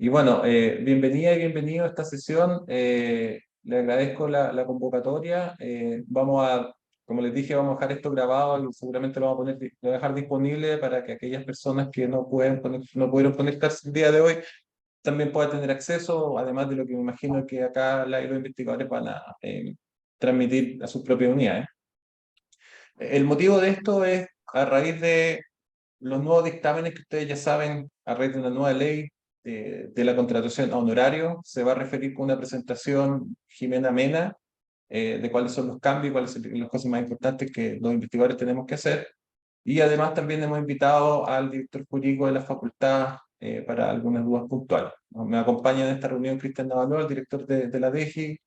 Y bueno, bienvenida y bienvenido a esta sesión. Le agradezco la convocatoria. Como les dije, vamos a dejar esto grabado y seguramente lo vamos a lo voy a dejar disponible para que aquellas personas que no pudieron conectarse el día de hoy también puedan tener acceso, además de lo que me imagino que acá los investigadores van a transmitir a sus propias unidades. El motivo de esto es a raíz de los nuevos dictámenes que ustedes ya saben, a raíz de una nueva ley de la contratación a honorario. Se va a referir con una presentación Jimena Mena de cuáles son los cambios, cuáles son las cosas más importantes que los investigadores tenemos que hacer. Y además también hemos invitado al director jurídico de la facultad para algunas dudas puntuales. Me acompaña en esta reunión Cristian Navaló, el director de la DEGI,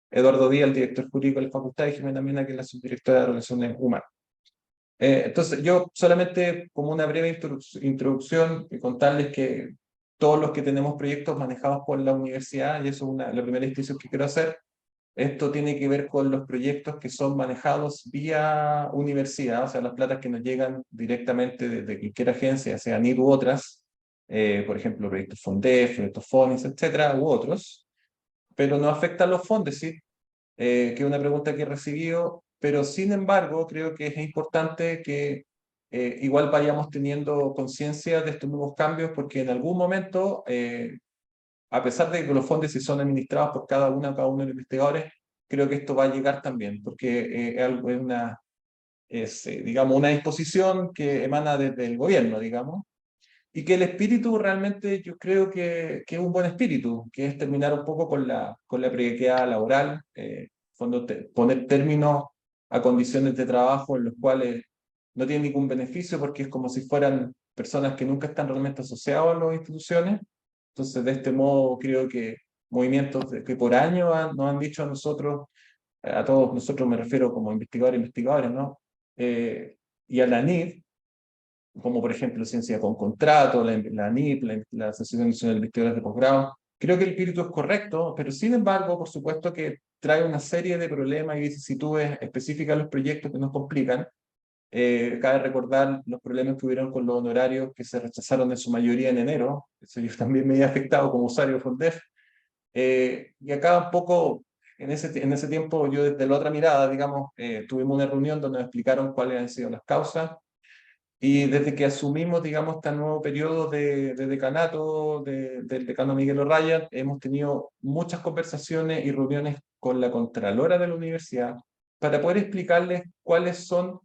Eduardo Díaz, el director jurídico de la facultad, y Jimena Mena, que es la subdirectora de Relaciones Humanas. Entonces, yo solamente como una breve introducción y contarles que todos los que tenemos proyectos manejados por la universidad, y eso es la primera distinción que quiero hacer, esto tiene que ver con los proyectos que son manejados vía universidad, o sea, las platas que nos llegan directamente desde cualquier agencia, sea NID u otras, por ejemplo, proyectos FONDEF, proyectos FONIS, etcétera, u otros, pero no afectan los fondos, ¿sí? Que es una pregunta que he recibido, pero sin embargo creo que es importante que igual vayamos teniendo conciencia de estos nuevos cambios, porque en algún momento, a pesar de que los fondos sí son administrados por cada uno de los investigadores, creo que esto va a llegar también, porque digamos, una disposición que emana desde el gobierno, digamos, y que el espíritu realmente yo creo que es un buen espíritu, que es terminar un poco con la precariedad laboral, poner término a condiciones de trabajo en los cuales no tienen ningún beneficio porque es como si fueran personas que nunca están realmente asociadas a las instituciones. Entonces, de este modo, creo que movimientos que por años nos han dicho a nosotros, a todos nosotros me refiero como investigadores e investigadores, ¿no? Y a la NID, como por ejemplo Ciencia con Contrato, la ANIP, la Asociación Nacional de Investigadores de Posgrado. Creo que el espíritu es correcto, pero sin embargo, por supuesto que trae una serie de problemas y vicisitudes específicas a los proyectos que nos complican. Cabe recordar los problemas que hubieron con los honorarios que se rechazaron en su mayoría en enero. Eso yo también me he afectado como usuario de Fondef. Y acá un poco, en ese tiempo, yo desde la otra mirada, digamos, tuvimos una reunión donde nos explicaron cuáles han sido las causas y desde que asumimos, digamos, este nuevo periodo de decanato del decano Miguel O'Ryan, hemos tenido muchas conversaciones y reuniones con la Contralora de la universidad para poder explicarles cuáles son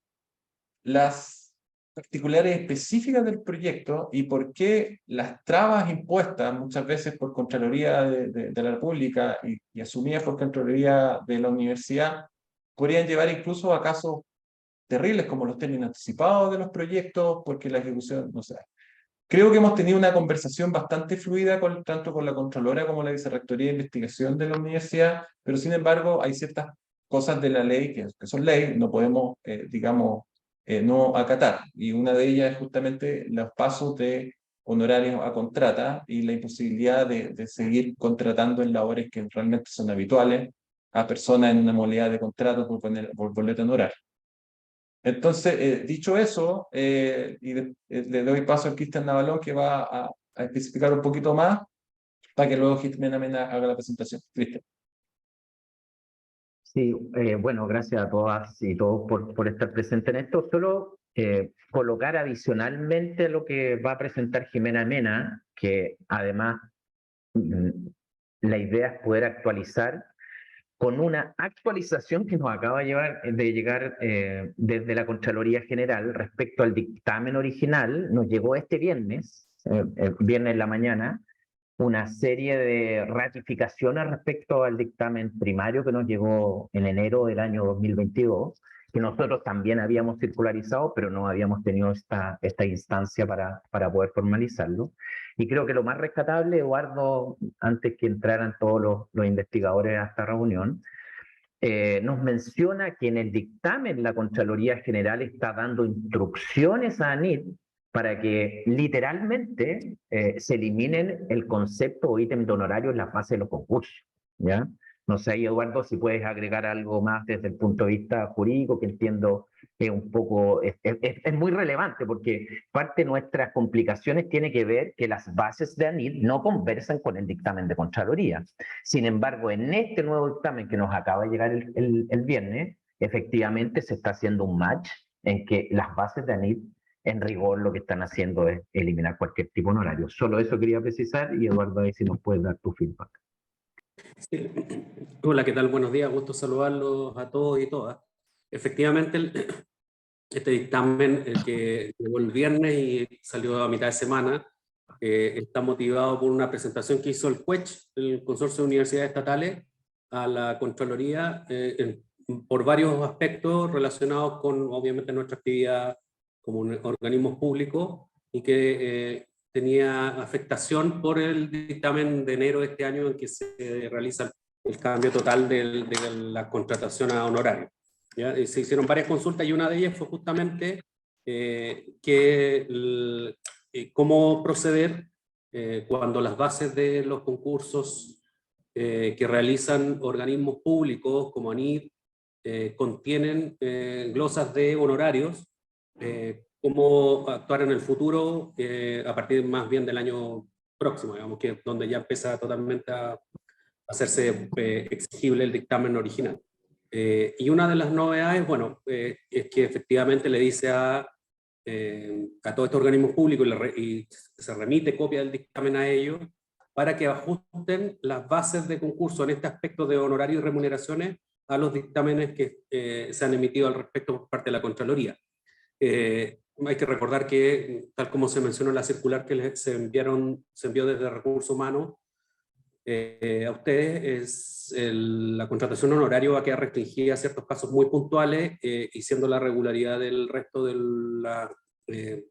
las particulares específicas del proyecto y por qué las trabas impuestas muchas veces por Contraloría de la República y asumidas por Contraloría de la universidad podrían llevar incluso a casos terribles como los términos anticipados de los proyectos, porque la ejecución, no sé. Creo que hemos tenido una conversación bastante fluida tanto con la Contralora como la Vicerrectoría de Investigación de la universidad, pero sin embargo hay ciertas cosas de la ley que son ley, no podemos, digamos, no acatar. Y una de ellas es justamente los pasos de honorarios a contrata y la imposibilidad de seguir contratando en labores que realmente son habituales a personas en una modalidad de contrato por boleto honorario. Entonces, dicho eso, le doy paso a Cristian Navalón que va a especificar un poquito más para que luego Jimena Mena haga la presentación. Cristian. Sí, bueno, gracias a todas y todos por estar presentes en esto. Solo colocar adicionalmente lo que va a presentar Jimena Mena, que además mm, la idea es poder actualizar con una actualización que nos acaba de llegar desde la Contraloría General respecto al dictamen original. Nos llegó este viernes, viernes en la mañana, una serie de ratificaciones respecto al dictamen primario que nos llegó en enero del año 2022, que nosotros también habíamos circularizado, pero no habíamos tenido esta instancia para poder formalizarlo. Y creo que lo más rescatable, Eduardo, antes que entraran todos los investigadores a esta reunión, nos menciona que en el dictamen la Contraloría General está dando instrucciones a ANIT para que literalmente se eliminen el concepto o ítem de honorario en la fase de los concursos, ¿ya? No sé, Eduardo, si puedes agregar algo más desde el punto de vista jurídico, que entiendo es un poco, es muy relevante porque parte de nuestras complicaciones tiene que ver que las bases de ANID no conversan con el dictamen de Contraloría. Sin embargo, en este nuevo dictamen que nos acaba de llegar el viernes, efectivamente se está haciendo un match en que las bases de ANID en rigor lo que están haciendo es eliminar cualquier tipo de honorario. Solo eso quería precisar y Eduardo, a ver si nos puedes dar tu feedback. Sí. Hola, ¿qué tal? Buenos días, gusto saludarlos a todos y todas. Efectivamente, este dictamen que llegó el viernes y salió a mitad de semana, está motivado por una presentación que hizo el CUECH, el Consorcio de Universidades Estatales, a la Contraloría, por varios aspectos relacionados con, obviamente, nuestra actividad como organismos públicos, y que tenía afectación por el dictamen de enero de este año en que se realiza el cambio total de la contratación a honorario. ¿Ya? Se hicieron varias consultas y una de ellas fue justamente cómo proceder cuando las bases de los concursos que realizan organismos públicos como ANID contienen glosas de honorarios, cómo actuar en el futuro a partir más bien del año próximo, digamos, que es donde ya empieza totalmente a hacerse exigible el dictamen original. Y una de las novedades, bueno, es que efectivamente le dice a todos estos organismos públicos y se remite copia del dictamen a ellos para que ajusten las bases de concurso en este aspecto de honorarios y remuneraciones a los dictámenes que se han emitido al respecto por parte de la Contraloría. Hay que recordar que, tal como se mencionó en la circular que se envió desde Recursos Humanos a ustedes, la contratación honoraria va a quedar restringida a ciertos casos muy puntuales y siendo la regularidad del resto de la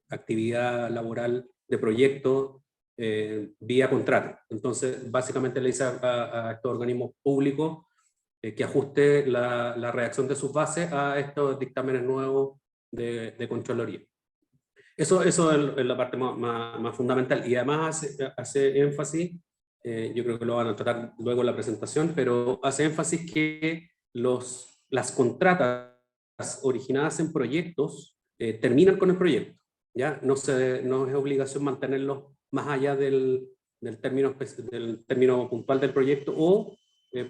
actividad laboral de proyecto vía contrato. Entonces, básicamente le dice a estos organismos públicos que ajuste la redacción de sus bases a estos dictámenes nuevos de Contraloría. Eso es la parte más fundamental, y además hace énfasis, yo creo que lo van a tratar luego en la presentación, pero hace énfasis que las contratas originadas en proyectos terminan con el proyecto, ¿ya? No es obligación mantenerlos más allá del término puntual del proyecto, o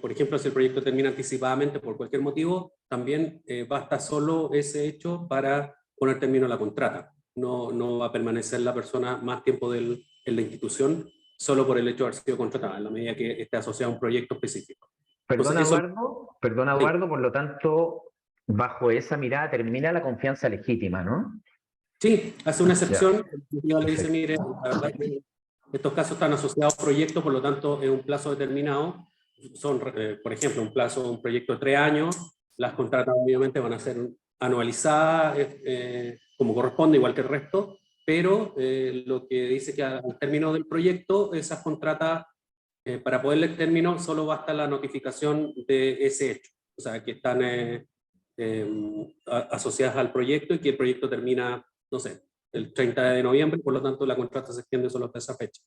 por ejemplo, si el proyecto termina anticipadamente por cualquier motivo, también basta solo ese hecho para poner término a la contrata. No va a permanecer la persona más tiempo en la institución solo por el hecho de haber sido contratada, en la medida que esté asociado a un proyecto específico. Perdona, Entonces, Eduardo, por lo tanto, bajo esa mirada termina la confianza legítima, ¿no? sí, hace una excepción, le dice, Perfecto. mire, la verdad es que estos casos están asociados a proyectos, por lo tanto, es un plazo determinado. Son, por ejemplo, un proyecto de 3 años, las contratas obviamente van a ser anualizadas como corresponde, igual que el resto, pero lo que dice que al término del proyecto, esas contratas, para poderle término, solo basta la notificación de ese hecho, o sea, que están asociadas al proyecto y que el proyecto termina, no sé, el 30 de noviembre, por lo tanto la contrata se extiende solo hasta esa fecha.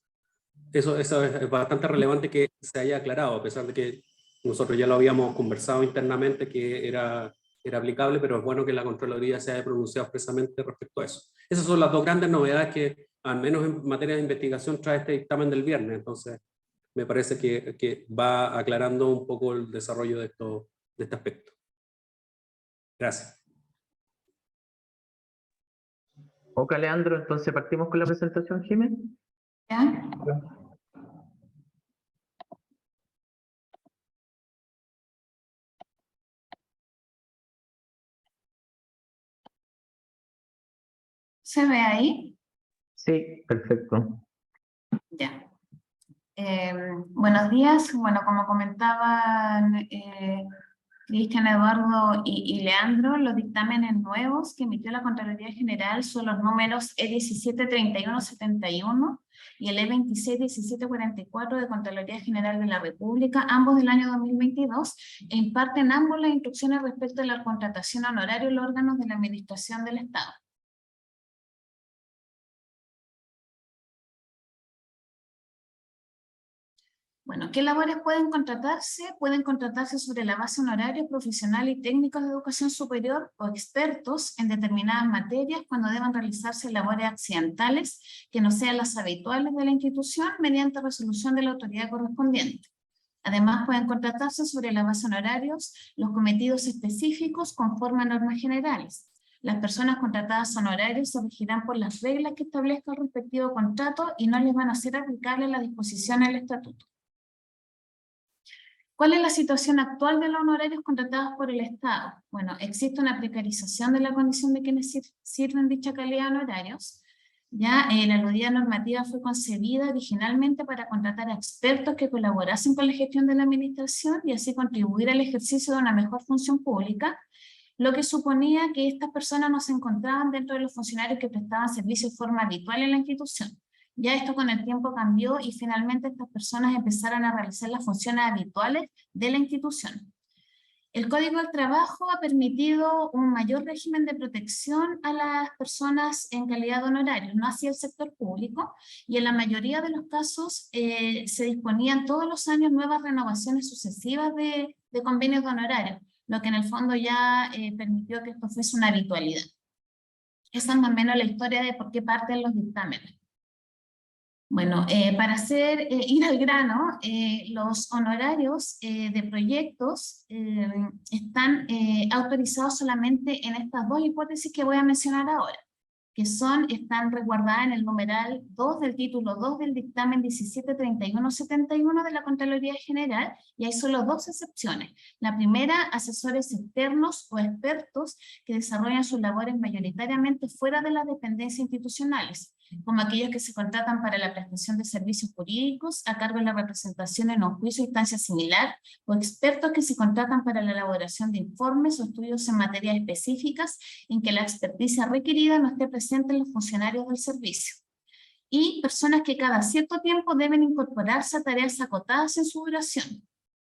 Eso es bastante relevante que se haya aclarado, a pesar de que nosotros ya lo habíamos conversado internamente que era aplicable, pero es bueno que la Contraloría se haya pronunciado expresamente respecto a eso. Esas son las dos grandes novedades que, al menos en materia de investigación, trae este dictamen del viernes. Entonces, me parece que va aclarando un poco el desarrollo de este aspecto. Gracias. Ok, Leandro, entonces partimos con la presentación, Jiménez. ¿Ya? ¿Se ve ahí? Sí, perfecto. Ya. Buenos días. Bueno, como comentaban Cristian, Eduardo y Leandro, los dictámenes nuevos que emitió la Contraloría General son los números E173171 y el E261744 de Contraloría General de la República, ambos del año 2022, e imparten ambos las instrucciones respecto a la contratación honoraria en los órganos de la Administración del Estado. Bueno, ¿qué labores pueden contratarse? Pueden contratarse sobre la base honorarios profesionales y técnicos de educación superior o expertos en determinadas materias cuando deban realizarse labores accidentales que no sean las habituales de la institución mediante resolución de la autoridad correspondiente. Además, pueden contratarse sobre la base honorarios los cometidos específicos conforme a normas generales. Las personas contratadas a honorarios se regirán por las reglas que establezca el respectivo contrato y no les van a ser aplicables las disposiciones del estatuto. ¿Cuál es la situación actual de los honorarios contratados por el Estado? Bueno, existe una precarización de la condición de quienes sirven dicha calidad de honorarios. Ya la aludida normativa fue concebida originalmente para contratar a expertos que colaborasen con la gestión de la administración y así contribuir al ejercicio de una mejor función pública, lo que suponía que estas personas no se encontraban dentro de los funcionarios que prestaban servicio de forma habitual en la institución. Ya esto con el tiempo cambió y finalmente estas personas empezaron a realizar las funciones habituales de la institución. El Código del Trabajo ha permitido un mayor régimen de protección a las personas en calidad de honorarios, no hacia el sector público, y en la mayoría de los casos se disponían todos los años nuevas renovaciones sucesivas de convenios de honorarios, lo que en el fondo ya permitió que esto fuese una habitualidad. Esa es más o menos la historia de por qué parten los dictámenes. Bueno, para ir al grano, los honorarios de proyectos están autorizados solamente en estas dos hipótesis que voy a mencionar ahora, que están resguardadas en el numeral 2 del título 2 del dictamen 173171 de la Contraloría General, y hay solo dos excepciones. La primera, asesores externos o expertos que desarrollan sus labores mayoritariamente fuera de las dependencias institucionales, como aquellos que se contratan para la prestación de servicios jurídicos a cargo de la representación en un juicio o instancia similar, o expertos que se contratan para la elaboración de informes o estudios en materias específicas en que la experticia requerida no esté presente en los funcionarios del servicio. Y personas que cada cierto tiempo deben incorporarse a tareas acotadas en su duración.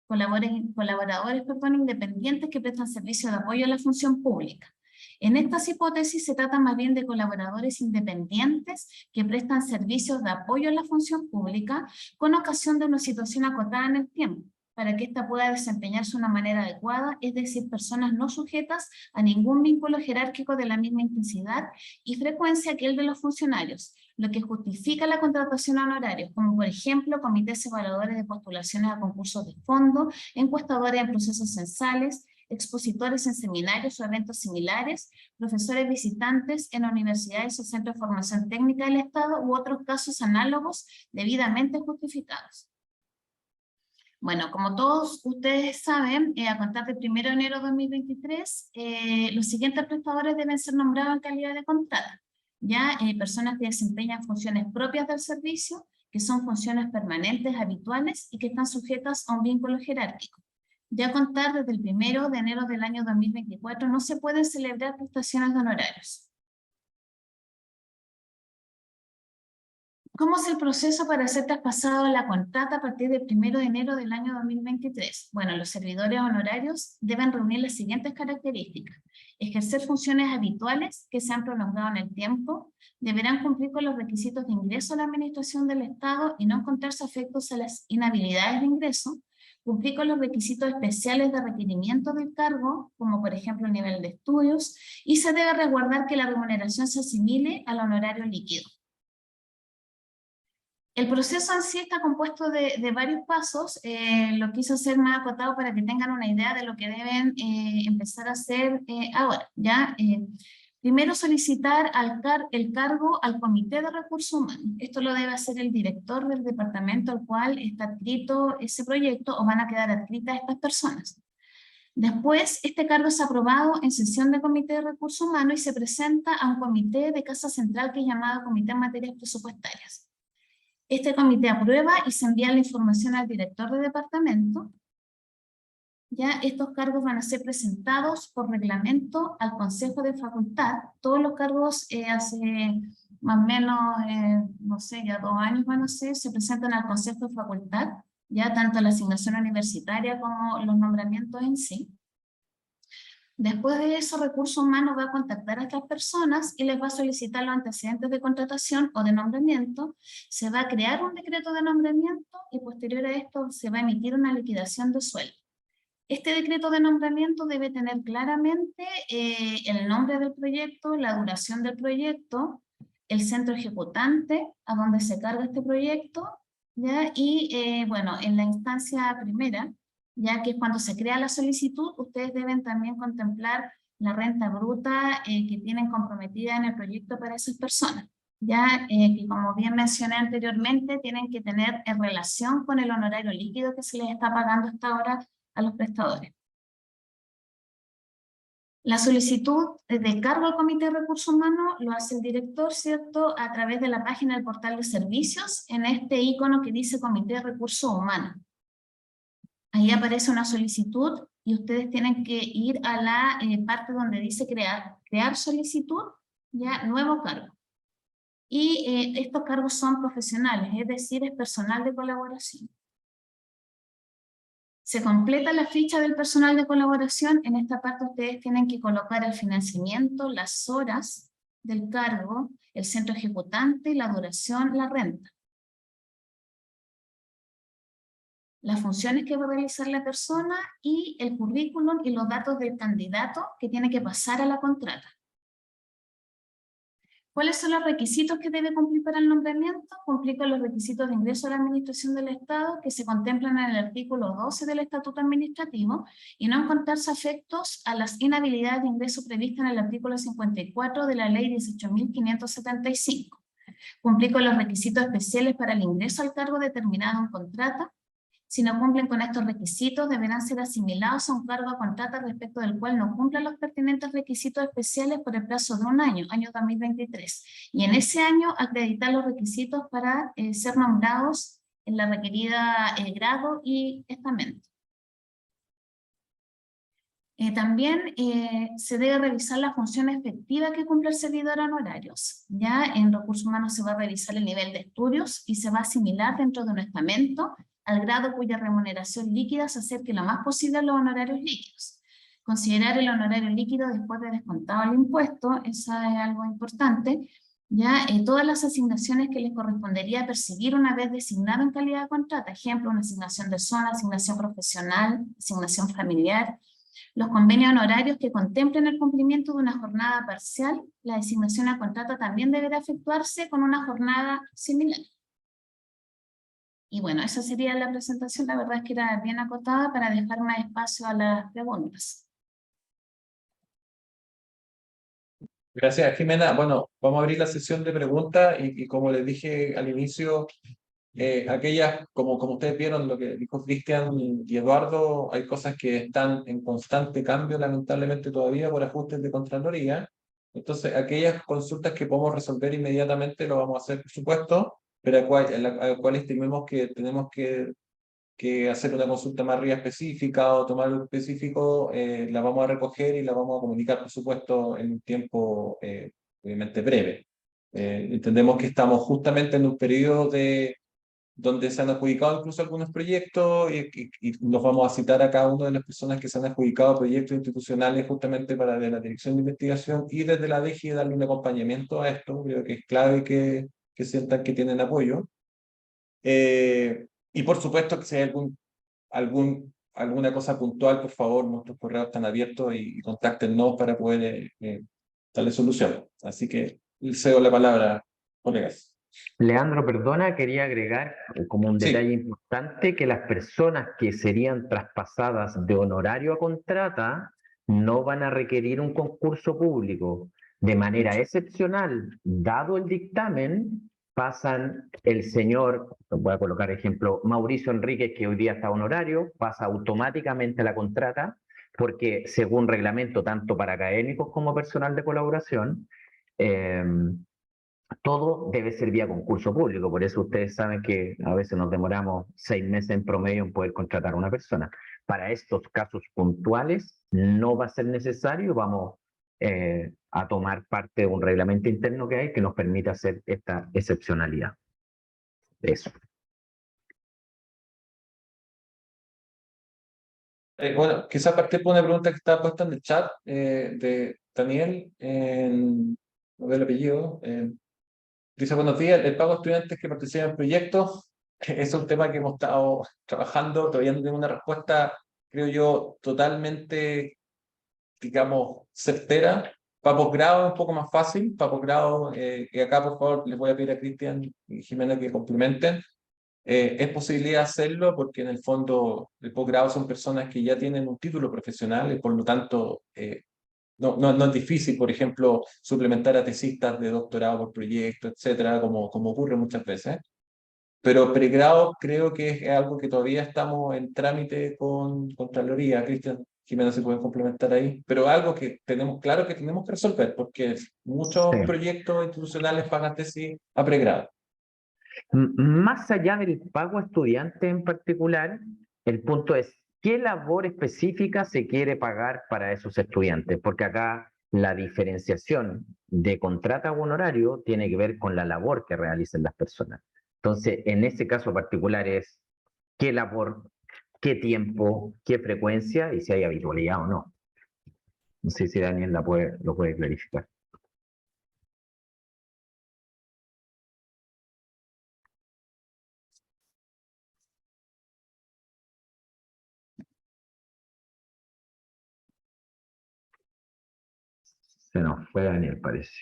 Colaboradores independientes que prestan servicio de apoyo a la función pública. En estas hipótesis se trata más bien de colaboradores independientes que prestan servicios de apoyo a la función pública con ocasión de una situación acotada en el tiempo, para que ésta pueda desempeñarse de una manera adecuada, es decir, personas no sujetas a ningún vínculo jerárquico de la misma intensidad y frecuencia que el de los funcionarios, lo que justifica la contratación a honorarios, como por ejemplo comités evaluadores de postulaciones a concursos de fondo, encuestadores en procesos censales, expositores en seminarios o eventos similares, profesores visitantes en universidades o centros de formación técnica del Estado u otros casos análogos debidamente justificados. Bueno, como todos ustedes saben, a contar del 1 de enero de 2023, los siguientes prestadores deben ser nombrados en calidad de contrata. Ya personas que desempeñan funciones propias del servicio, que son funciones permanentes, habituales y que están sujetas a un vínculo jerárquico. Ya a contar desde el 1 de enero del año 2024 no se pueden celebrar prestaciones de honorarios. ¿Cómo es el proceso para ser traspasado a la contrata a partir del 1 de enero del año 2023? Bueno, los servidores honorarios deben reunir las siguientes características. Ejercer funciones habituales que se han prolongado en el tiempo, deberán cumplir con los requisitos de ingreso a la administración del Estado y no encontrarse afectos a las inhabilidades de ingreso, cumplir con los requisitos especiales de requerimiento del cargo, como por ejemplo el nivel de estudios, y se debe resguardar que la remuneración se asimile al honorario líquido. El proceso en sí está compuesto de varios pasos, lo quise hacer más acotado para que tengan una idea de lo que deben empezar a hacer ahora, ¿ya? Primero solicitar el cargo al Comité de Recursos Humanos. Esto lo debe hacer el director del departamento al cual está adscrito ese proyecto o van a quedar adscritas estas personas. Después, este cargo es aprobado en sesión de Comité de Recursos Humanos y se presenta a un comité de Casa Central que es llamado Comité en Materias Presupuestarias. Este comité aprueba y se envía la información al director de departamento. Ya estos cargos van a ser presentados por reglamento al Consejo de Facultad. Todos los cargos hace más o menos, no sé, ya 2 años van a ser, se presentan al Consejo de Facultad, ya tanto la asignación universitaria como los nombramientos en sí. Después de eso, Recursos Humanos va a contactar a estas personas y les va a solicitar los antecedentes de contratación o de nombramiento. Se va a crear un decreto de nombramiento y posterior a esto se va a emitir una liquidación de sueldo. Este decreto de nombramiento debe tener claramente el nombre del proyecto, la duración del proyecto, el centro ejecutante a donde se carga este proyecto, ¿ya? Y bueno, en la instancia primera, ya que cuando se crea la solicitud, ustedes deben también contemplar la renta bruta que tienen comprometida en el proyecto para esas personas, ya que como bien mencioné anteriormente, tienen que tener en relación con el honorario líquido que se les está pagando hasta ahora a los prestadores. La solicitud de cargo al Comité de Recursos Humanos lo hace el director, ¿cierto?, a través de la página del portal de servicios, en este icono que dice Comité de Recursos Humanos. Ahí aparece una solicitud y ustedes tienen que ir a la parte donde dice crear solicitud, ya, nuevo cargo. Y estos cargos son profesionales, es decir, es personal de colaboración. Se completa la ficha del personal de colaboración. En esta parte ustedes tienen que colocar el financiamiento, las horas del cargo, el centro ejecutante, la duración, la renta. Las funciones que va a realizar la persona y el currículum y los datos del candidato que tiene que pasar a la contrata. ¿Cuáles son los requisitos que debe cumplir para el nombramiento? Cumplir con los requisitos de ingreso a la administración del Estado que se contemplan en el artículo 12 del Estatuto Administrativo y no encontrarse afectos a las inhabilidades de ingreso previstas en el artículo 54 de la Ley 18.575. Cumplir con los requisitos especiales para el ingreso al cargo determinado en contrata. Si no cumplen con estos requisitos, deberán ser asimilados a un cargo a contrata respecto del cual no cumplan los pertinentes requisitos especiales por el plazo de un año, año 2023. Y en ese año acreditar los requisitos para ser nombrados en la requerida grado y estamento. También se debe revisar la función efectiva que cumple el servidor en horarios. Ya en Recursos Humanos se va a revisar el nivel de estudios y se va a asimilar dentro de un estamento al grado cuya remuneración líquida se acerque lo más posible a los honorarios líquidos. Considerar el honorario líquido después de descontado el impuesto, eso es algo importante. Ya todas las asignaciones que les correspondería percibir una vez designado en calidad de contrata, ejemplo, una asignación de zona, asignación profesional, asignación familiar, los convenios honorarios que contemplen el cumplimiento de una jornada parcial, la designación a contrata también deberá efectuarse con una jornada similar. Y bueno, esa sería la presentación, la verdad es que era bien acotada para dejar más espacio a las preguntas. Gracias, Jimena. Bueno, vamos a abrir la sesión de preguntas y como les dije al inicio, aquellas, como ustedes vieron lo que dijo Cristian y Eduardo, hay cosas que están en constante cambio, lamentablemente todavía por ajustes de Contraloría. Entonces, aquellas consultas que podemos resolver inmediatamente lo vamos a hacer, por supuesto, pero a cual estimemos que tenemos que hacer una consulta más arriba específica o tomar algo específico, la vamos a recoger y la vamos a comunicar, por supuesto, en un tiempo obviamente breve. Entendemos que estamos justamente en un periodo donde se han adjudicado incluso algunos proyectos y nos vamos a citar a cada una de las personas que se han adjudicado proyectos institucionales justamente para de la Dirección de Investigación y desde la DGI darle un acompañamiento a esto. Creo que es clave que sientan que tienen apoyo. Y por supuesto que si hay alguna cosa puntual, por favor, nuestros correos están abiertos y contáctenos para poder darle solución. Así que cedo la palabra, colegas. Leandro, perdona, quería agregar como un Sí. detalle importante que las personas que serían traspasadas de honorario a contrata no van a requerir un concurso público. De manera excepcional, dado el dictamen, pasan el señor, voy a colocar ejemplo, Mauricio Enríquez, que hoy día está honorario, pasa automáticamente a la contrata, porque según reglamento, tanto para académicos como personal de colaboración, todo debe ser vía concurso público. Por eso ustedes saben que a veces nos demoramos 6 meses en promedio en poder contratar a una persona. Para estos casos puntuales no va a ser necesario, vamos a tomar parte de un reglamento interno que hay que nos permita hacer esta excepcionalidad. Eso. Bueno, quizás partir por una pregunta que estaba puesta en el chat de Daniel, no veo el apellido. Dice, buenos días, el pago a estudiantes que participan en proyectos es un tema que hemos estado trabajando, todavía no tengo una respuesta, creo yo, totalmente, digamos, certera. Para posgrado es un poco más fácil, para posgrado, y acá por favor les voy a pedir a Cristian y Jimena que complementen. Es posibilidad hacerlo porque en el fondo el posgrado son personas que ya tienen un título profesional y por lo tanto no es difícil, por ejemplo, suplementar a tesistas de doctorado por proyecto, etcétera, como ocurre muchas veces. Pero pregrado creo que es algo que todavía estamos en trámite con Contraloría. Cristian, Jimena, se pueden complementar ahí. Pero algo que tenemos claro que tenemos que resolver porque Sí. muchos proyectos institucionales pagan tesis a pregrado. Más allá del pago a estudiante en particular, el punto es qué labor específica se quiere pagar para esos estudiantes, porque acá la diferenciación de contrata o honorario tiene que ver con la labor que realicen las personas. Entonces, en ese caso particular es qué labor, qué tiempo, qué frecuencia y si hay habitualidad o no. No sé si Daniel lo puede clarificar. Se nos fue Daniel, parece.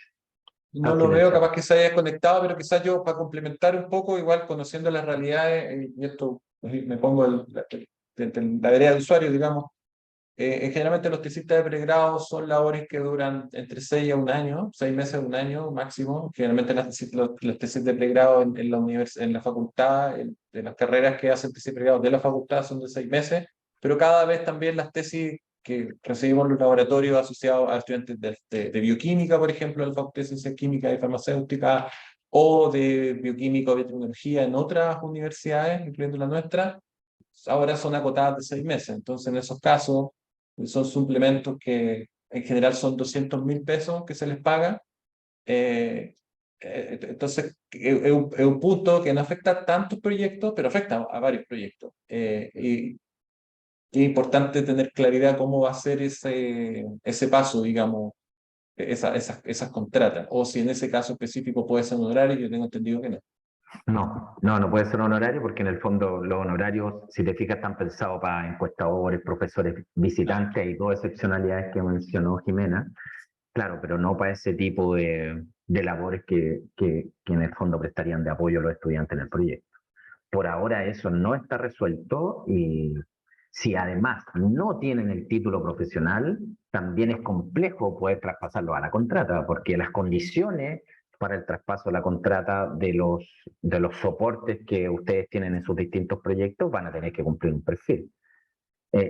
No Aquí lo en el veo, chat. capaz que se haya desconectado, pero quizás yo, para complementar un poco, igual conociendo las realidades, y esto me pongo la vereda de usuario, digamos, generalmente los tesistas de pregrado son labores que duran entre 6 a un año, 6 meses a un año máximo. Generalmente los tesis de pregrado en la facultad, de las carreras que hacen tesis de pregrado de la facultad son de 6 meses, pero cada vez también las tesis que recibimos en los laboratorios asociados a estudiantes de bioquímica, por ejemplo, en la Facultad de Ciencias Químicas y Farmacéuticas, o de bioquímica o biotecnología en otras universidades, incluyendo la nuestra, ahora son acotadas de 6 meses. Entonces, en esos casos, son suplementos que en general son 200.000 pesos que se les paga. Entonces, es un punto que no afecta a tantos proyectos, pero afecta a varios proyectos. Y es importante tener claridad cómo va a ser ese paso, digamos, esas contratas. O si en ese caso específico puede ser un horario, yo tengo entendido que no. No puede ser honorario porque en el fondo los honorarios, si te fijas, están pensados para encuestadores, profesores, visitantes y todas excepcionalidades que mencionó Jimena. Claro, pero no para ese tipo de labores que en el fondo prestarían de apoyo a los estudiantes en el proyecto. Por ahora eso no está resuelto y si además no tienen el título profesional, también es complejo poder traspasarlo a la contrata, porque las condiciones para el traspaso a la contrata de los soportes que ustedes tienen en sus distintos proyectos van a tener que cumplir un perfil.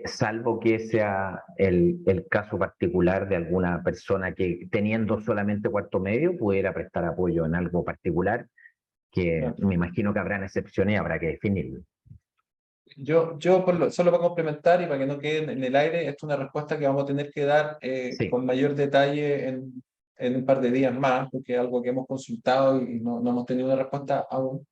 Salvo que sea el caso particular de alguna persona que teniendo solamente cuarto medio pudiera prestar apoyo en algo particular, que me imagino que habrán excepciones y habrá que definirlo. Yo solo para complementar y para que no quede en el aire, esta es una respuesta que vamos a tener que dar Sí, con mayor detalle en un par de días más, porque es algo que hemos consultado y no hemos tenido una respuesta aún.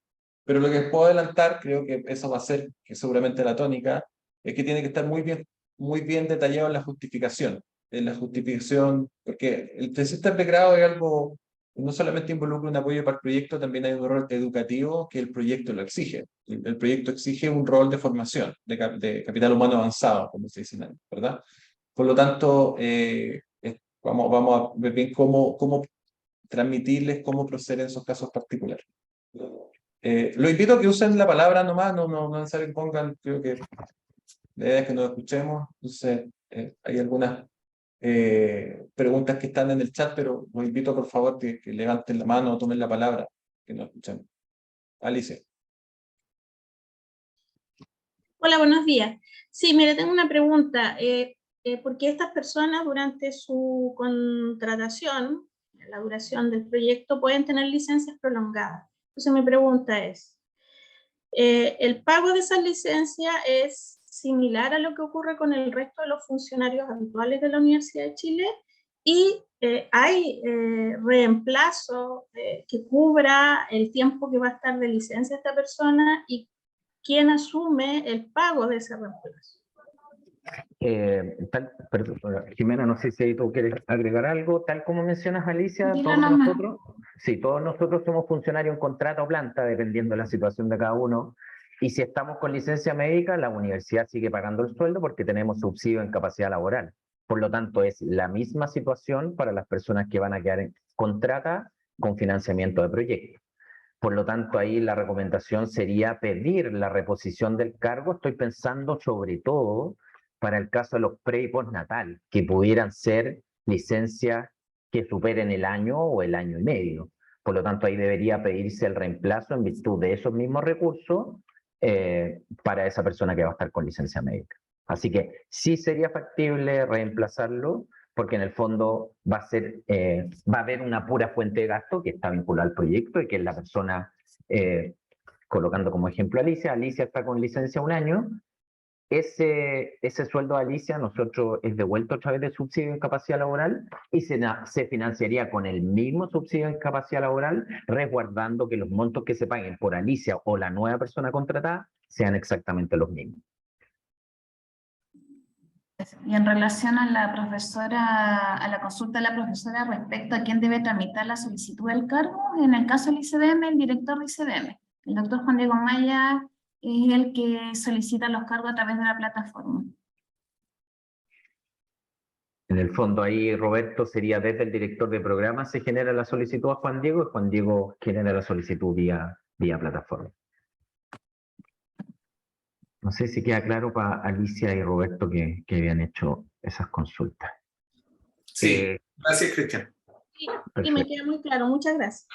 Pero lo que puedo adelantar, creo que eso va a ser, que seguramente la tónica, es que tiene que estar muy bien detallado en la justificación. En la justificación, porque el tercer pregrado es algo, no solamente involucra un apoyo para el proyecto, también hay un rol educativo que el proyecto lo exige. El proyecto exige un rol de formación, de capital humano avanzado, como se dice, ¿verdad? Por lo tanto, vamos a ver bien cómo transmitirles cómo proceder en esos casos particulares. Lo invito a que usen la palabra nomás, no necesario que pongan, creo que la idea es que nos escuchemos. Entonces, hay algunas preguntas que están en el chat, pero los invito por favor que levanten la mano o tomen la palabra, que nos escuchemos. Alicia. Hola, buenos días. Sí, mire, tengo una pregunta. ¿Por qué estas personas durante su contratación, la duración del proyecto, pueden tener licencias prolongadas? Entonces mi pregunta es, ¿el pago de esas licencias es similar a lo que ocurre con el resto de los funcionarios habituales de la Universidad de Chile? ¿Y hay reemplazo que cubra el tiempo que va a estar de licencia esta persona? ¿Y quién asume el pago de ese reemplazo? Perdón, Jimena, no sé si tú quieres agregar algo, tal como mencionas, Alicia, Dilo todos nomás. nosotros, sí, todos nosotros somos funcionarios en contrato o planta, dependiendo de la situación de cada uno, y si estamos con licencia médica, la universidad sigue pagando el sueldo porque tenemos subsidio en capacidad laboral. Por lo tanto, es la misma situación para las personas que van a quedar en contrata con financiamiento de proyectos. Por lo tanto, ahí la recomendación sería pedir la reposición del cargo. Estoy pensando sobre todo para el caso de los pre y postnatal, que pudieran ser licencias que superen el año o el año y medio. Por lo tanto, ahí debería pedirse el reemplazo en virtud de esos mismos recursos para esa persona que va a estar con licencia médica. Así que sí sería factible reemplazarlo, porque en el fondo va a haber una pura fuente de gasto que está vinculada al proyecto y que es la persona, colocando como ejemplo a Alicia. Alicia está con licencia un año. Ese sueldo de Alicia nosotros es devuelto a través de subsidio en capacidad laboral y se financiaría con el mismo subsidio en capacidad laboral, resguardando que los montos que se paguen por Alicia o la nueva persona contratada sean exactamente los mismos. Y en relación a la profesora, a la consulta de la profesora respecto a quién debe tramitar la solicitud del cargo, en el caso del ICDM, el director del ICDM, el doctor Juan Diego Maya, es el que solicita los cargos a través de la plataforma. En el fondo ahí, Roberto, sería desde el director de programa se genera la solicitud a Juan Diego y Juan Diego genera la solicitud vía plataforma. No sé si queda claro para Alicia y Roberto que habían hecho esas consultas. Sí, gracias, Cristian. Sí, me queda muy claro. Muchas gracias.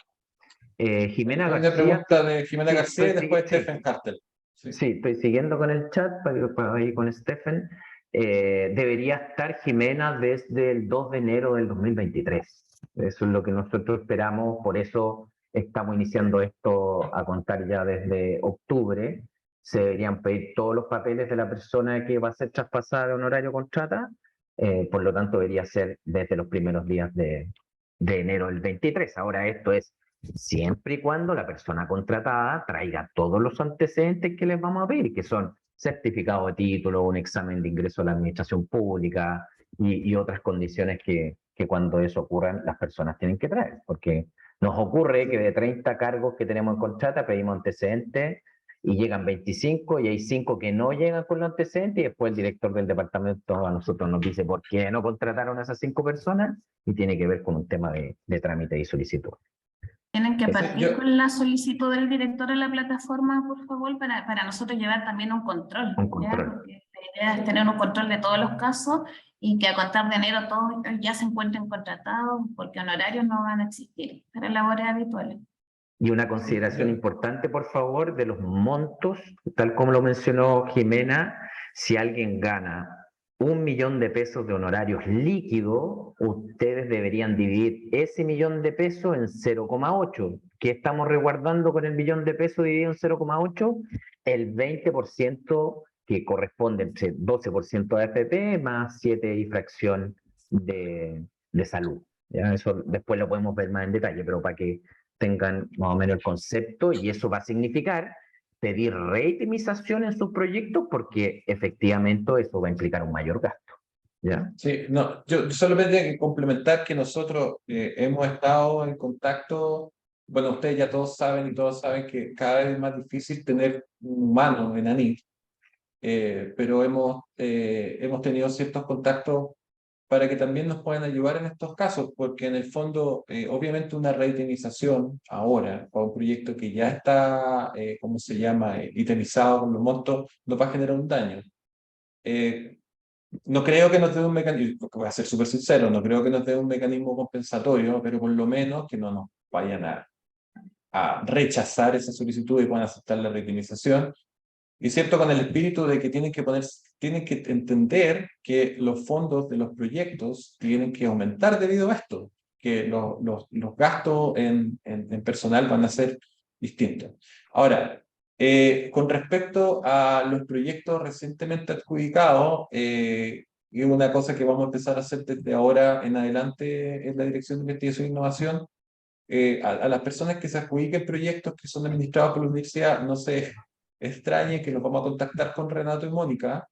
Jimena Hay una García. pregunta de Jimena Sí, García y después sí. Stephen Cartel. Sí, estoy siguiendo con el chat para ir con Stephen. Debería estar Jimena desde el 2 de enero del 2023. Eso es lo que nosotros esperamos, por eso estamos iniciando esto a contar ya desde octubre. Se deberían pedir todos los papeles de la persona que va a ser traspasada de honorario contrata, por lo tanto debería ser desde los primeros días de enero del 23. Ahora esto es siempre y cuando la persona contratada traiga todos los antecedentes que les vamos a pedir, que son certificado de título, un examen de ingreso a la administración pública y otras condiciones que cuando eso ocurra las personas tienen que traer, porque nos ocurre que de 30 cargos que tenemos en contrata pedimos antecedentes y llegan 25 y hay 5 que no llegan con los antecedentes y después el director del departamento a nosotros nos dice por qué no contrataron a esas 5 personas y tiene que ver con un tema de trámite y solicitud. Tienen que partir con la solicitud del director de la plataforma, por favor, para nosotros llevar también un control. Un control. Porque la idea es tener un control de todos los casos y que a contar de enero todos ya se encuentren contratados, porque honorarios no van a existir para labores habituales. Y una consideración importante, por favor, de los montos, tal como lo mencionó Jimena, si alguien gana 1 millón de pesos de honorarios líquidos, ustedes deberían dividir ese millón de pesos en 0,8. ¿Qué estamos resguardando con el millón de pesos dividido en 0,8? El 20% que corresponde entre 12% de AFP más 7 y fracción de salud. ¿Ya? Eso después lo podemos ver más en detalle, pero para que tengan más o menos el concepto, y eso va a significar pedir reitemización en sus proyectos porque efectivamente eso va a implicar un mayor gasto. ¿Ya? Sí, no, yo solamente tengo que complementar que nosotros hemos estado en contacto, bueno, ustedes ya todos saben y todos saben que cada vez es más difícil tener un humano en ANIT, pero hemos tenido ciertos contactos para que también nos puedan ayudar en estos casos, porque en el fondo, obviamente una reitemización ahora, para un proyecto que ya está, ¿cómo se llama?, itemizado con los montos, nos va a generar un daño. No creo que nos dé un mecanismo, voy a ser súper sincero, no creo que nos dé un mecanismo compensatorio, pero por lo menos que no nos vayan a rechazar esa solicitud y puedan aceptar la reitemización. Y cierto, con el espíritu de que tienen que entender que los fondos de los proyectos tienen que aumentar debido a esto, que los gastos en personal van a ser distintos. Ahora, con respecto a los proyectos recientemente adjudicados, y una cosa que vamos a empezar a hacer desde ahora en adelante en la Dirección de Investigación e Innovación, a las personas que se adjudiquen proyectos que son administrados por la universidad, no se extrañe que nos vamos a contactar con Renato y Mónica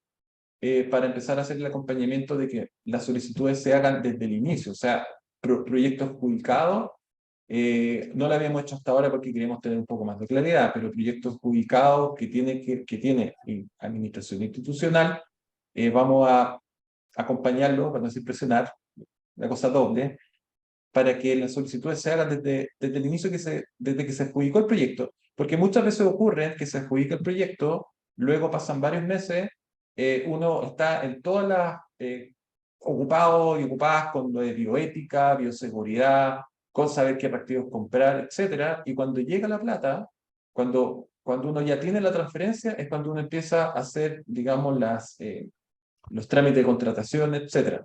para empezar a hacer el acompañamiento de que las solicitudes se hagan desde el inicio, o sea, proyectos adjudicados. No lo habíamos hecho hasta ahora porque queríamos tener un poco más de claridad, pero proyectos adjudicados que tiene administración institucional, vamos a acompañarlo, para no decir presionar, una cosa doble, para que las solicitudes se hagan desde el inicio, desde que se adjudicó el proyecto. Porque muchas veces ocurre que se adjudica el proyecto, luego pasan varios meses, uno está en todas las ocupado y ocupadas con lo de bioética, bioseguridad, con saber qué reactivos comprar, etcétera. Y cuando llega la plata, cuando uno ya tiene la transferencia, es cuando uno empieza a hacer, digamos, los trámites de contratación, etcétera.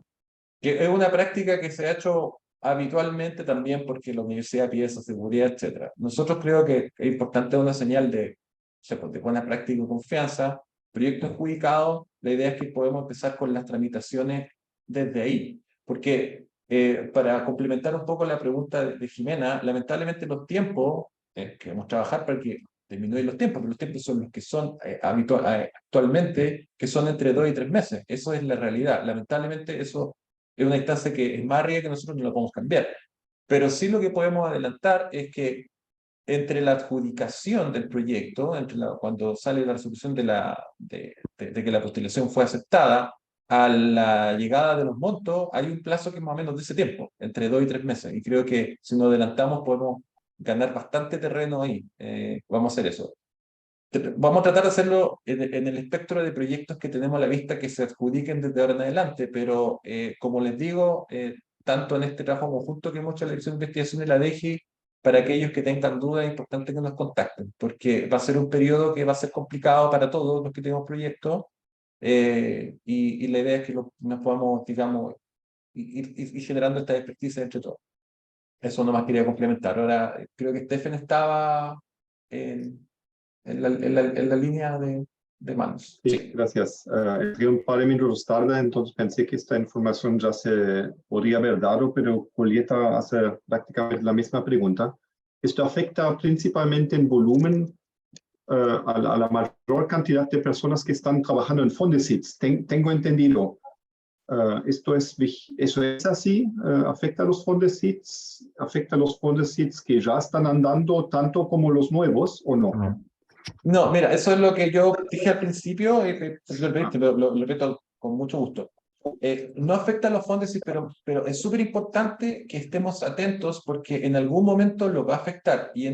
Que es una práctica que se ha hecho habitualmente también porque la universidad pide esa seguridad, etcétera. Nosotros creo que es importante una señal de buena práctica y confianza. Proyecto adjudicado, la idea es que podemos empezar con las tramitaciones desde ahí, porque para complementar un poco la pregunta de Jimena, lamentablemente los tiempos, queremos trabajar para que disminuir los tiempos, pero los tiempos son los que son actualmente, que son entre 2 y 3 meses. Eso es la realidad. Lamentablemente eso es una instancia que es más arriba que nosotros no la podemos cambiar. Pero sí lo que podemos adelantar es que entre la adjudicación del proyecto, cuando sale la resolución de que la postulación fue aceptada, a la llegada de los montos, hay un plazo que es más o menos de ese tiempo, entre 2 y 3 meses. Y creo que si nos adelantamos podemos ganar bastante terreno ahí. Vamos a hacer eso. Vamos a tratar de hacerlo en el espectro de proyectos que tenemos a la vista que se adjudiquen desde ahora en adelante, pero como les digo, tanto en este trabajo conjunto que hemos hecho en la Dirección de Investigación de la DEGI, para aquellos que tengan dudas, es importante que nos contacten, porque va a ser un periodo que va a ser complicado para todos los que tenemos proyectos, y la idea es que nos podamos, digamos, ir generando esta experticia entre todos. Eso nomás quería complementar. Ahora, creo que Stephen estaba en la línea de manos. Sí, gracias. Entré un par de minutos tarde, entonces pensé que esta información ya se podría haber dado, pero Julieta hace prácticamente la misma pregunta. ¿Esto afecta principalmente en volumen a la mayor cantidad de personas que están trabajando en Fondesits? Tengo entendido. ¿Eso es así? ¿Afecta a los Fondesits? ¿Afecta a los Fondesits que ya están andando tanto como los nuevos o no? No, mira, eso es lo que yo dije al principio, lo repito con mucho gusto. No afecta a los fondos, pero es súper importante que estemos atentos porque en algún momento lo va a afectar. Y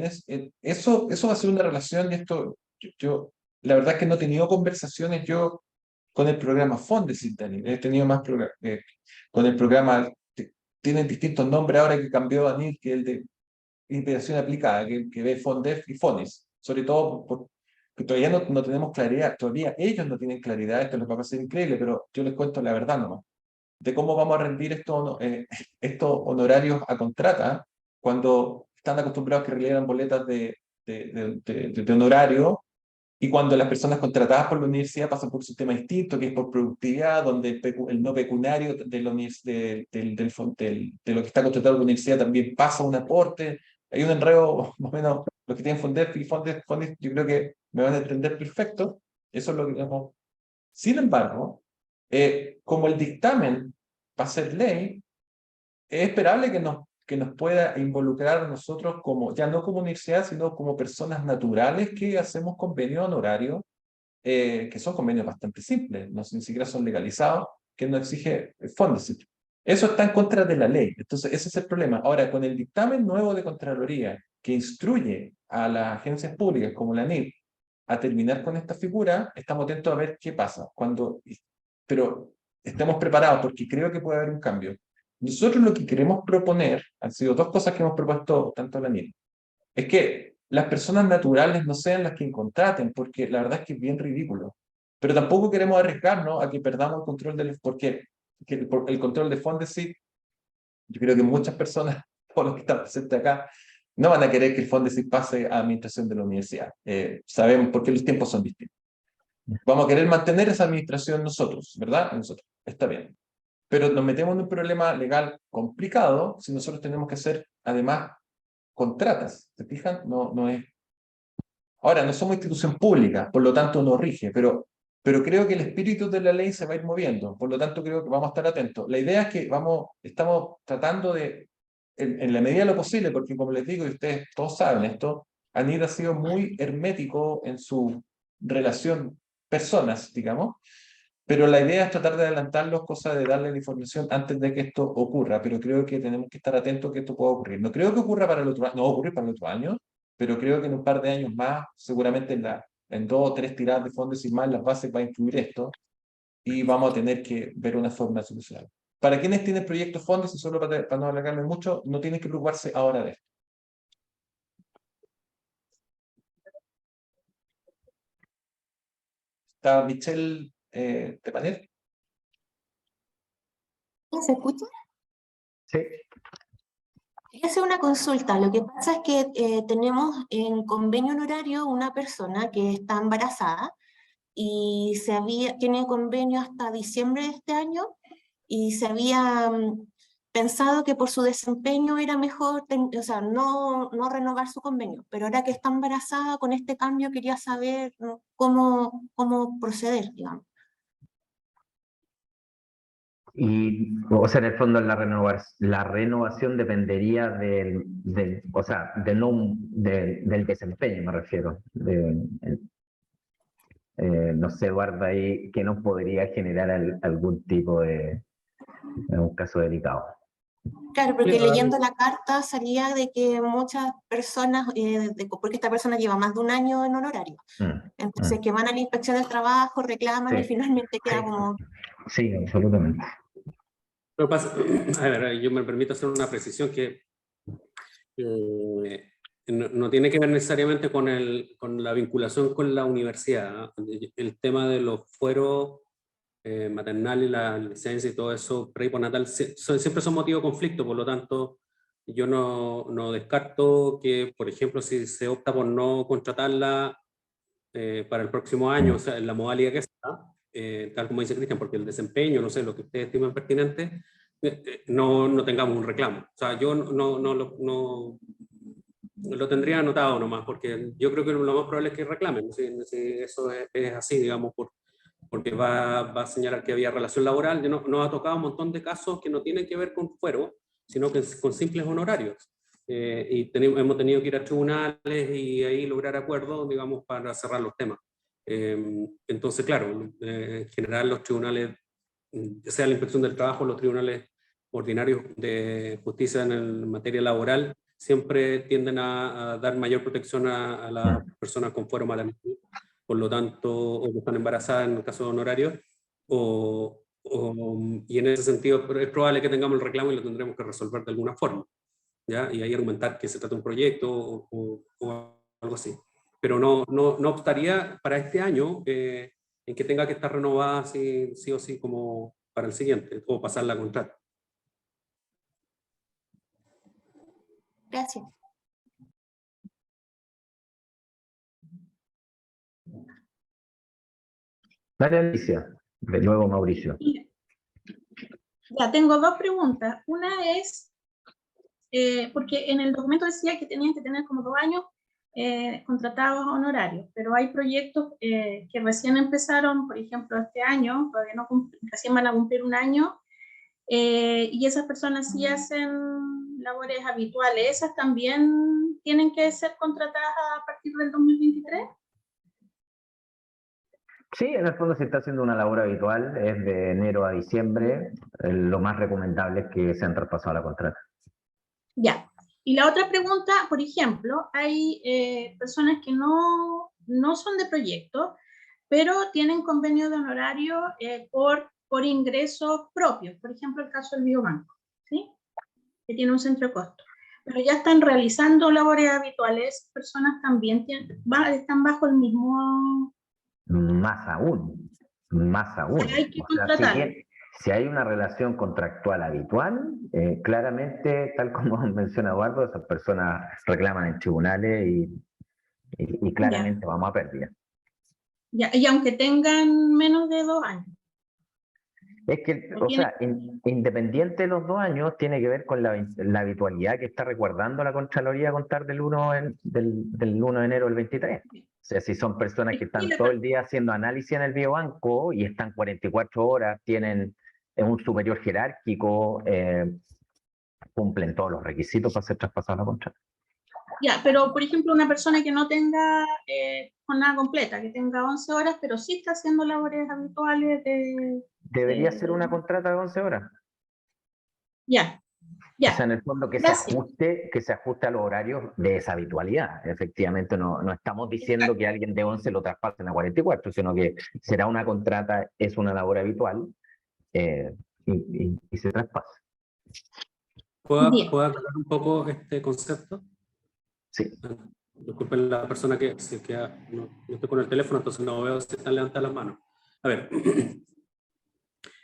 eso va a ser una relación, y esto, yo la verdad es que no he tenido conversaciones yo con el programa Fondesit, Dani. He tenido más con el programa, tienen distintos nombres ahora que cambió Dani, que el de integración aplicada, que ve Fondef y Fonis, sobre todo porque todavía no tenemos claridad, todavía ellos no tienen claridad, esto les va a parecer increíble, pero yo les cuento la verdad nomás, de cómo vamos a rendir estos honorarios a contrata, cuando están acostumbrados a que relieran boletas de honorario, y cuando las personas contratadas por la universidad pasan por un sistema distinto, que es por productividad, donde el no pecuniario de lo que está contratado por la universidad también pasa un aporte. Hay un enredo, más o menos, los que tienen Fondef y Fondef, yo creo que me van a entender perfecto. Eso es lo que digamos. Sin embargo, como el dictamen va a ser ley, es esperable que nos pueda involucrar a nosotros ya no como universidad, sino como personas naturales que hacemos convenios honorarios, que son convenios bastante simples, ni siquiera son legalizados, que no exige Fondesit. Eso está en contra de la ley, entonces ese es el problema. Ahora, con el dictamen nuevo de Contraloría, que instruye a las agencias públicas como la NIP a terminar con esta figura, estamos atentos a ver qué pasa. Pero estemos preparados porque creo que puede haber un cambio. Nosotros lo que queremos proponer, han sido 2 cosas que hemos propuesto tanto la NIP, es que las personas naturales no sean las que contraten, porque la verdad es que es bien ridículo. Pero tampoco queremos arriesgarnos a que perdamos el control porque el control de Fondesit, yo creo que muchas personas, todos los que están presentes acá, no van a querer que el Fondesit pase a administración de la universidad. Sabemos por qué los tiempos son distintos. Vamos a querer mantener esa administración nosotros, ¿verdad? Nosotros, está bien. Pero nos metemos en un problema legal complicado si nosotros tenemos que hacer, además, contratas. ¿Se fijan? No es. Ahora, no somos institución pública, por lo tanto no rige, pero pero creo que el espíritu de la ley se va a ir moviendo, por lo tanto creo que vamos a estar atentos. La idea es que estamos tratando de, en la medida de lo posible, porque como les digo, y ustedes todos saben esto, ANID ha sido muy hermético en su relación personas, digamos, pero la idea es tratar de adelantarlos, cosa de darle la información antes de que esto ocurra, pero creo que tenemos que estar atentos que esto pueda ocurrir. No creo que ocurra para el otro año, no va a ocurrir para el otro año, pero creo que en un par de años más, seguramente en 2 o 3 tiradas de fondos y más, las bases va a incluir esto, y vamos a tener que ver una forma de solucionarlo. Para quienes tienen proyectos fondos, y solo para no alargarme mucho, no tienen que preocuparse ahora de esto. ¿Está Michelle de panel? ¿Se escucha? Sí. Quería hacer una consulta. Lo que pasa es que tenemos en convenio honorario una persona que está embarazada y tiene convenio hasta diciembre de este año y se había pensado que por su desempeño era mejor o sea, no renovar su convenio, pero ahora que está embarazada con este cambio quería saber cómo proceder, digamos. Y, o sea, en el fondo la renovación dependería o sea, del desempeño, me refiero. No sé, Eduardo, ahí que nos podría generar algún tipo en un caso delicado. Claro, porque leyendo la carta salía de que muchas personas, porque esta persona lleva más de un año en honorario, entonces que van a la inspección del trabajo, reclaman Sí. y finalmente queda como... Sí, absolutamente. Lo que pasa, a ver, yo me permito hacer una precisión que no tiene que ver necesariamente con la vinculación con la universidad. El tema de los fueros maternales, la licencia y todo eso, pre y postnatal, siempre son motivo de conflicto, por lo tanto, yo no descarto que, por ejemplo, si se opta por no contratarla para el próximo año, o sea, en la modalidad que está, tal como dice Cristian, porque el desempeño, no sé, lo que ustedes estiman pertinente, no tengamos un reclamo. O sea, yo no lo tendría anotado nomás, porque yo creo que lo más probable es que reclamen, si eso es así, digamos, porque va a señalar que había relación laboral. Nos ha tocado un montón de casos que no tienen que ver con fuero, sino que con simples honorarios. Y hemos tenido que ir a tribunales y ahí lograr acuerdos, digamos, para cerrar los temas. Entonces, claro, en general los tribunales, sea la inspección del trabajo, los tribunales ordinarios de justicia en materia laboral, siempre tienden a dar mayor protección a las personas con fuero maternal, por lo tanto, o que están embarazadas en el caso de honorarios, y en ese sentido es probable que tengamos el reclamo y lo tendremos que resolver de alguna forma, ¿ya? Y ahí argumentar que se trata de un proyecto o algo así. Pero no optaría para este año en que tenga que estar renovada sí o sí como para el siguiente, o pasar la contrata. Gracias. Dale, Alicia. De nuevo, Mauricio. Ya tengo dos preguntas. Una es, porque en el documento decía que tenían que tener como 2 años contratados honorarios, pero hay proyectos que recién empezaron, por ejemplo, este año, todavía no recién van a cumplir un año, y esas personas sí hacen labores habituales. ¿Esas también tienen que ser contratadas a partir del 2023? Sí, en el fondo se está haciendo una labor habitual, es de enero a diciembre. Lo más recomendable es que sean traspasados a la contrata. Ya. Y la otra pregunta, por ejemplo, hay personas que no son de proyecto, pero tienen convenio de honorario por ingresos propios. Por ejemplo, el caso del biobanco, ¿sí? Que tiene un centro de costo. Pero ya están realizando labores habituales, personas también están bajo el mismo... Más aún. Hay que O sea, contratar. si hay una relación contractual habitual, claramente, tal como menciona Eduardo, esas personas reclaman en tribunales y claramente vamos a pérdida. Ya, y aunque tengan menos de 2 años. Es que, o sea, independiente de los 2 años, tiene que ver con la habitualidad que está resguardando la Contraloría a contar del 1 de enero del 23. sea, si son personas que están todo el día haciendo análisis en el biobanco y están 44 horas, tienen un superior jerárquico, cumplen todos los requisitos para ser traspasados a la contrata. Ya, pero por ejemplo, una persona que no tenga jornada completa, que tenga 11 horas, pero sí está haciendo labores habituales de... Debería ser una contrata de 11 horas. Ya, O sea, ya. en el fondo que se ajuste a los horarios de esa habitualidad. Efectivamente, no estamos diciendo que alguien de 11 lo traspasen a 44, sino que será una contrata, es una labor habitual, y se traspasa. Bien. ¿Puedo aclarar un poco este concepto? Sí. Disculpen la persona que se queda, no estoy con el teléfono, entonces no veo si están levantando las manos. A ver,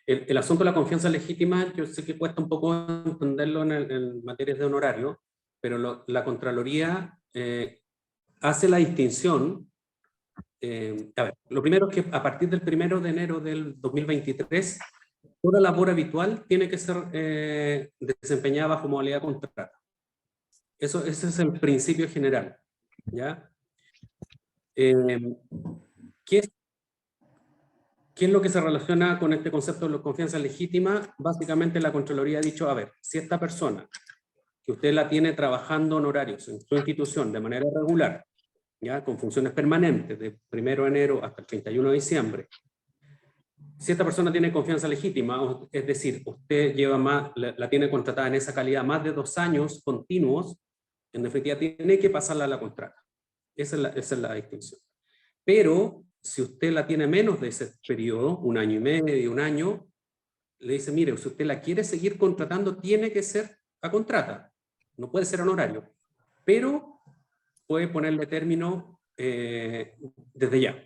el asunto de la confianza legítima, yo sé que cuesta un poco entenderlo en materias de honorario, pero la Contraloría hace la distinción. A ver, lo primero es que a partir del 1 de enero del 2023, toda labor habitual tiene que ser desempeñada bajo modalidad contrata. Ese es el principio general, ¿ya? ¿Qué es lo que se relaciona con este concepto de la confianza legítima? Básicamente la Contraloría ha dicho, a ver, si esta persona, que usted la tiene trabajando honorarios en su institución de manera regular, ¿ya? Con funciones permanentes, de 1 de enero hasta el 31 de diciembre, si esta persona tiene confianza legítima, es decir, usted lleva la tiene contratada en esa calidad más de 2 años continuos, en definitiva tiene que pasarla a la contrata. Esa es la distinción. Pero si usted la tiene menos de ese periodo, 1 año y medio, 1 año, le dice, mire, si usted la quiere seguir contratando, tiene que ser a contrata. No puede ser honorario. Pero puede ponerle término desde ya.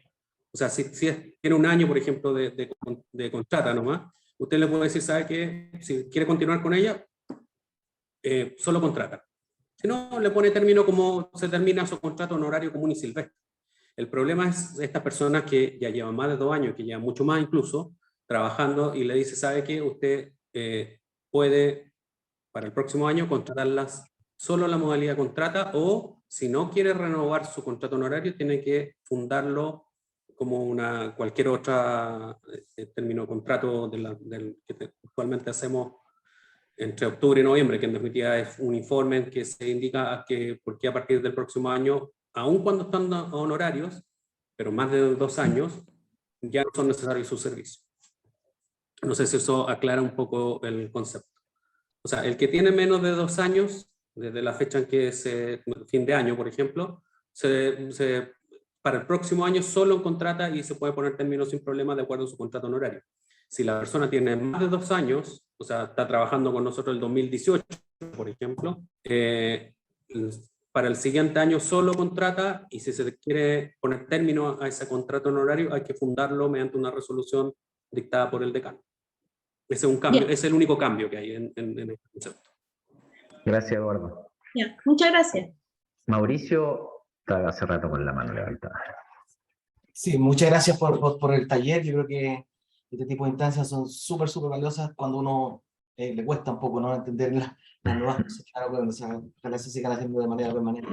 O sea, si tiene 1 año, por ejemplo, de contrata nomás, usted le puede decir, ¿sabe qué? Si quiere continuar con ella, solo contrata. Si no, le pone término como se termina su contrato honorario común y silvestre. El problema es estas personas que ya llevan más de 2 años, que llevan mucho más incluso, trabajando, y le dice, ¿sabe qué? Usted puede, para el próximo año, contratarlas solo la modalidad contrata, o si no quiere renovar su contrato honorario, tiene que fundarlo como cualquier otra término de contrato que actualmente hacemos entre octubre y noviembre, que en definitiva es un informe en que se indica porque a partir del próximo año, aun cuando están honorarios, pero más de 2 años, ya no son necesarios sus servicios. No sé si eso aclara un poco el concepto. O sea, el que tiene menos de 2 años, desde la fecha en que fin de año, por ejemplo, para el próximo año solo contrata y se puede poner término sin problema de acuerdo a su contrato honorario. Si la persona tiene más de 2 años, o sea, está trabajando con nosotros el 2018, por ejemplo, para el siguiente año solo contrata, y si se quiere poner término a ese contrato honorario, hay que fundarlo mediante una resolución dictada por el decano. Ese es un cambio, es el único cambio que hay en este concepto. Gracias, Eduardo. Ya, muchas gracias. Mauricio estaba hace rato con la mano levantada. Sí, muchas gracias por el taller. Yo creo que este tipo de instancias son súper valiosas cuando uno le cuesta un poco, ¿no?, entender las nuevas cosas. Claro, cuando ojalá se sigan haciendo de manera permanente.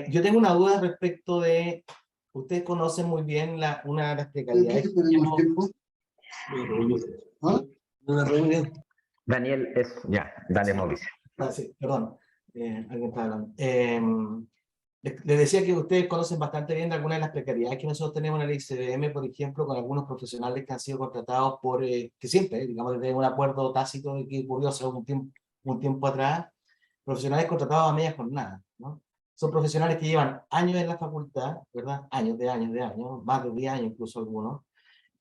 Yo tengo una duda respecto de, ustedes conocen muy bien una de las precariedades. Una reunión. Daniel, ya, dale, Mauricio. Sí, perdón, alguien está hablando. Les decía que ustedes conocen bastante bien algunas de las precariedades que nosotros tenemos en el ICBM, por ejemplo, con algunos profesionales que han sido contratados que siempre, digamos, desde un acuerdo tácito que ocurrió hace un tiempo atrás, profesionales contratados a media jornada, ¿no? Son profesionales que llevan años en la facultad, ¿verdad? Años, más de 10 años incluso algunos,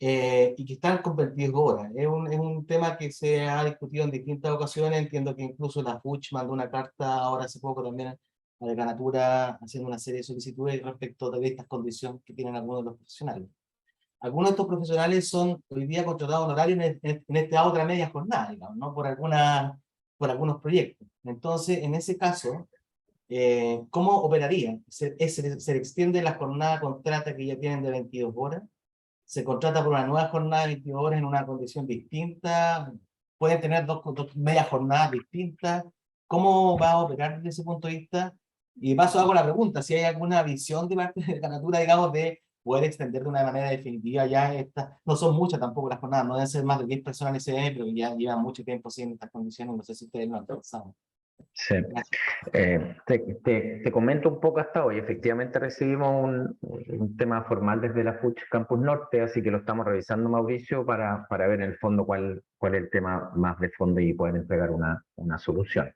y que están con 22 horas. Es un tema que se ha discutido en distintas ocasiones. Entiendo que incluso la FUCH mandó una carta ahora hace poco también a la decanatura haciendo una serie de solicitudes respecto de estas condiciones que tienen algunos de los profesionales. Algunos de estos profesionales son hoy día contratados honorarios en esta otra media jornada, digamos, ¿no?, por algunos proyectos. Entonces, en ese caso, ¿cómo operaría? ¿Se extiende la jornada contrata que ya tienen de 22 horas? ¿Se contrata por una nueva jornada de 22 horas en una condición distinta? ¿Pueden tener dos medias jornadas distintas? ¿Cómo va a operar desde ese punto de vista? Y de paso hago la pregunta, si hay alguna visión de parte de Canatura, digamos, de poder extender de una manera definitiva ya estas, no son muchas tampoco las jornadas, no deben ser más de 10 personas en SDM, pero ya llevan mucho tiempo sin estas condiciones, no sé si ustedes lo han pensado. Sí. Te comento un poco hasta hoy. Efectivamente recibimos un tema formal desde la FUCH Campus Norte, así que lo estamos revisando, Mauricio, para ver en el fondo cuál es el tema más de fondo y poder entregar una solución.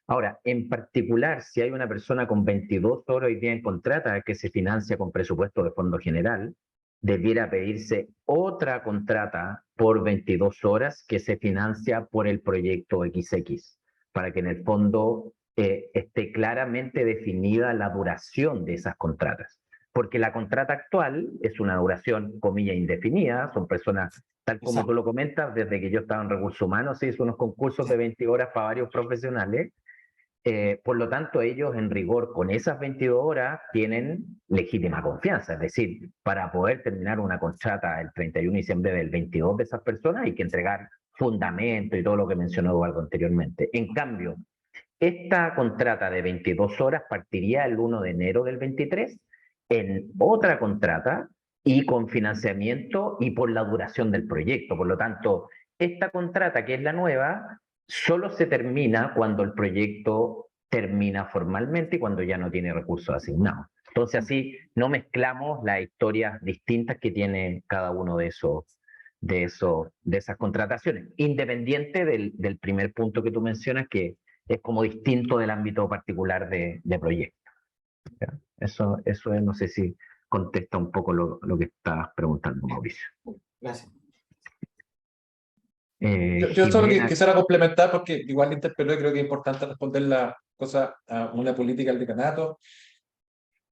Ahora, en particular, si hay una persona con 22 horas hoy día en contrata que se financia con presupuesto de fondo general, debiera pedirse otra contrata por 22 horas que se financia por el proyecto XX, para que en el fondo esté claramente definida la duración de esas contratas. Porque la contrata actual es una duración, comilla, indefinida, son personas, tal como tú lo comentas, desde que yo estaba en Recursos Humanos, se hizo unos concursos de 20 horas para varios profesionales. Por lo tanto, ellos en rigor con esas 22 horas tienen legítima confianza, es decir, para poder terminar una contrata el 31 de diciembre del 22 de esas personas hay que entregar fundamento y todo lo que mencionó Eduardo anteriormente. En cambio, esta contrata de 22 horas partiría el 1 de enero del 23 en otra contrata y con financiamiento y por la duración del proyecto. Por lo tanto, esta contrata, que es la nueva, solo se termina cuando el proyecto termina formalmente y cuando ya no tiene recursos asignados. Entonces así no mezclamos las historias distintas que tiene cada uno de esas contrataciones, independiente del primer punto que tú mencionas, que es como distinto del ámbito particular de proyecto. Eso es, no sé si contesta un poco lo que estabas preguntando, Mauricio. Gracias. Yo solo quisiera complementar, porque igual interpeló y creo que es importante responder la cosa a una política del decanato.